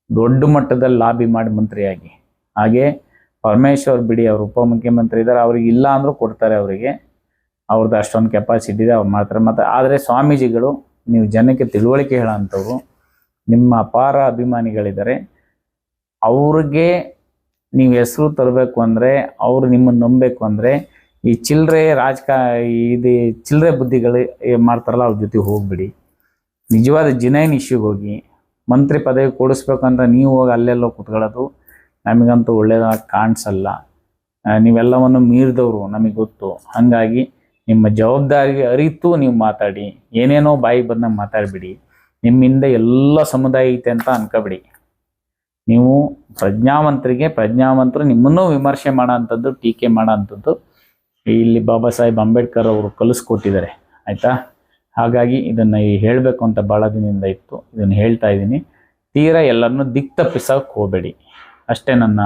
ದೊಡ್ಡ ಮಟ್ಟದಲ್ಲಿ ಲಾಬಿ ಮಾಡಿ ಮಂತ್ರಿಯಾಗಿ. ಹಾಗೆ ಪರಮೇಶ್ವರ್ ಬಿಡಿ, ಅವರು ಉಪಮುಖ್ಯಮಂತ್ರಿ ಇದ್ದಾರೆ, ಅವ್ರಿಗೆ ಇಲ್ಲ ಅಂದರೂ ಕೊಡ್ತಾರೆ. ಅವರಿಗೆ ಅವ್ರದ್ದು ಅಷ್ಟೊಂದು ಕೆಪಾಸಿಟಿ ಇದೆ, ಅವ್ರು ಮಾಡ್ತಾರೆ. ಮತ್ತು ಆದರೆ ಸ್ವಾಮೀಜಿಗಳು, ನೀವು ಜನಕ್ಕೆ ತಿಳುವಳಿಕೆ ಹೇಳೋಂಥವ್ರು, ನಿಮ್ಮ ಅಪಾರ ಅಭಿಮಾನಿಗಳಿದ್ದಾರೆ, ಅವ್ರಿಗೆ ನೀವು ಹೆಸರು ತರಬೇಕು ಅಂದರೆ, ಅವರು ನಿಮ್ಮನ್ನು ನಂಬಬೇಕು ಅಂದರೆ, ಈ ಚಿಲ್ಲರೆ ಇದು ಚಿಲ್ಲರೆ ಬುದ್ಧಿಗಳು ಮಾಡ್ತಾರಲ್ಲ, ಅವ್ರ ಜೊತೆ ಹೋಗ್ಬಿಡಿ. ನಿಜವಾದ ಜಿನೈನ್ ಇಶ್ಯೂಗೆ ಹೋಗಿ. ಮಂತ್ರಿ ಪದವಿ ಕೊಡಿಸ್ಬೇಕಂತ ನೀವು ಹೋಗಿ ಅಲ್ಲೆಲ್ಲೋ ಕೂತ್ಕೊಳ್ಳೋದು ನಮಗಂತೂ ಒಳ್ಳೆಯದಾಗಿ ಕಾಣಿಸಲ್ಲ. ನೀವೆಲ್ಲವನ್ನು ಮೀರಿದವರು ನಮಗೆ ಗೊತ್ತು. ಹಾಗಾಗಿ ನಿಮ್ಮ ಜವಾಬ್ದಾರಿಗೆ ಅರಿತು ನೀವು ಮಾತಾಡಿ, ಏನೇನೋ ಬಾಯಿ ಬಂದಾಗ ಮಾತಾಡಬೇಡಿ. ನಿಮ್ಮಿಂದ ಎಲ್ಲ ಸಮುದಾಯ ಐತೆ ಅಂತ ಅನ್ಕೋಬೇಡಿ. ನೀವು ಪ್ರಜ್ಞಾವಂತರು ನಿಮ್ಮನ್ನೂ ವಿಮರ್ಶೆ ಮಾಡೋ ಅಂಥದ್ದು, ಟೀಕೆ ಮಾಡೋ ಅಂಥದ್ದು ಇಲ್ಲಿ ಬಾಬಾ ಸಾಹೇಬ್ ಅಂಬೇಡ್ಕರ್ ಅವರು ಕಲಿಸ್ಕೊಟ್ಟಿದ್ದಾರೆ, ಆಯಿತಾ. ಹಾಗಾಗಿ ಇದನ್ನು ಹೇಳಬೇಕು ಅಂತ ಭಾಳ ದಿನದಿಂದ ಇತ್ತು, ಇದನ್ನು ಹೇಳ್ತಾ ಇದ್ದೀನಿ. ತೀರಾ ಎಲ್ಲರನ್ನೂ ದಿಕ್ ತಪ್ಪಿಸೋಕೆ ಹೋಗಬೇಡಿ, ಅಷ್ಟೇ ನನ್ನ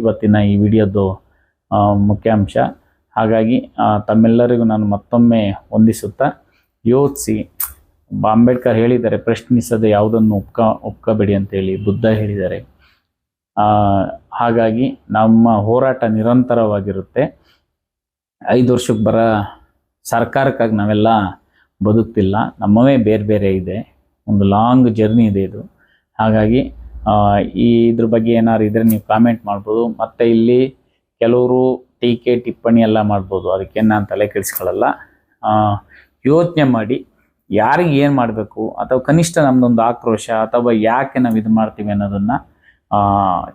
ಇವತ್ತಿನ ಈ ವಿಡಿಯೋದು ಮುಖ್ಯಾಂಶ. ಹಾಗಾಗಿ ತಮ್ಮೆಲ್ಲರಿಗೂ ನಾನು ಮತ್ತೊಮ್ಮೆ ವಂದಿಸುತ್ತಾ, ಯೋಚಿಸಿ, ಅಂಬೇಡ್ಕರ್ ಹೇಳಿದ್ದಾರೆ ಪ್ರಶ್ನಿಸದೆ ಯಾವುದನ್ನು ಒಪ್ಕೋಬೇಡಿ ಅಂತೇಳಿ, ಬುದ್ಧ ಹೇಳಿದ್ದಾರೆ. ಹಾಗಾಗಿ ನಮ್ಮ ಹೋರಾಟ ನಿರಂತರವಾಗಿರುತ್ತೆ. 5 ವರ್ಷಕ್ಕೆ ಬರೋ ಸರ್ಕಾರಕ್ಕಾಗಿ ನಾವೆಲ್ಲ ಬದುಕ್ತಿಲ್ಲ, ನಮ್ಮವೇ ಬೇರೆ ಬೇರೆ ಇದೆ, ಒಂದು ಲಾಂಗ್ ಜರ್ನಿ ಇದೆ ಇದು. ಹಾಗಾಗಿ ಇದ್ರ ಬಗ್ಗೆ ಏನಾದ್ರು ಇದ್ರೆ ನೀವು ಕಾಮೆಂಟ್ ಮಾಡ್ಬೋದು. ಮತ್ತು ಇಲ್ಲಿ ಕೆಲವರು ಟೀಕೆ ಟಿಪ್ಪಣಿ ಎಲ್ಲ ಮಾಡ್ಬೋದು, ಅದಕ್ಕೇನು ನಾನು ತಲೆ ಕೆಡಿಸ್ಕೊಳ್ಳಲ್ಲ. ಯೋಚನೆ ಮಾಡಿ ಯಾರಿಗೆ ಏನು ಮಾಡಬೇಕು, ಅಥವಾ ಕನಿಷ್ಠ ನಮ್ಮದೊಂದು ಆಕ್ರೋಶ, ಅಥವಾ ಯಾಕೆ ನಾವು ಇದು ಮಾಡ್ತೀವಿ ಅನ್ನೋದನ್ನು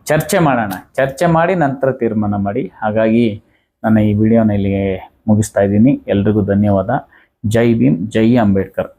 ಚರ್ಚೆ ಮಾಡಿ ನಂತರ ತೀರ್ಮಾನ ಮಾಡಿ. ಹಾಗಾಗಿ ನನ್ನ ಈ ವಿಡಿಯೋನ ಇಲ್ಲಿಗೆ ಮುಗಿಸ್ತಾ ಇದ್ದೀನಿ. ಎಲ್ರಿಗೂ ಧನ್ಯವಾದ. ಜೈ ಭೀಮ್, ಜೈ ಅಂಬೇಡ್ಕರ್.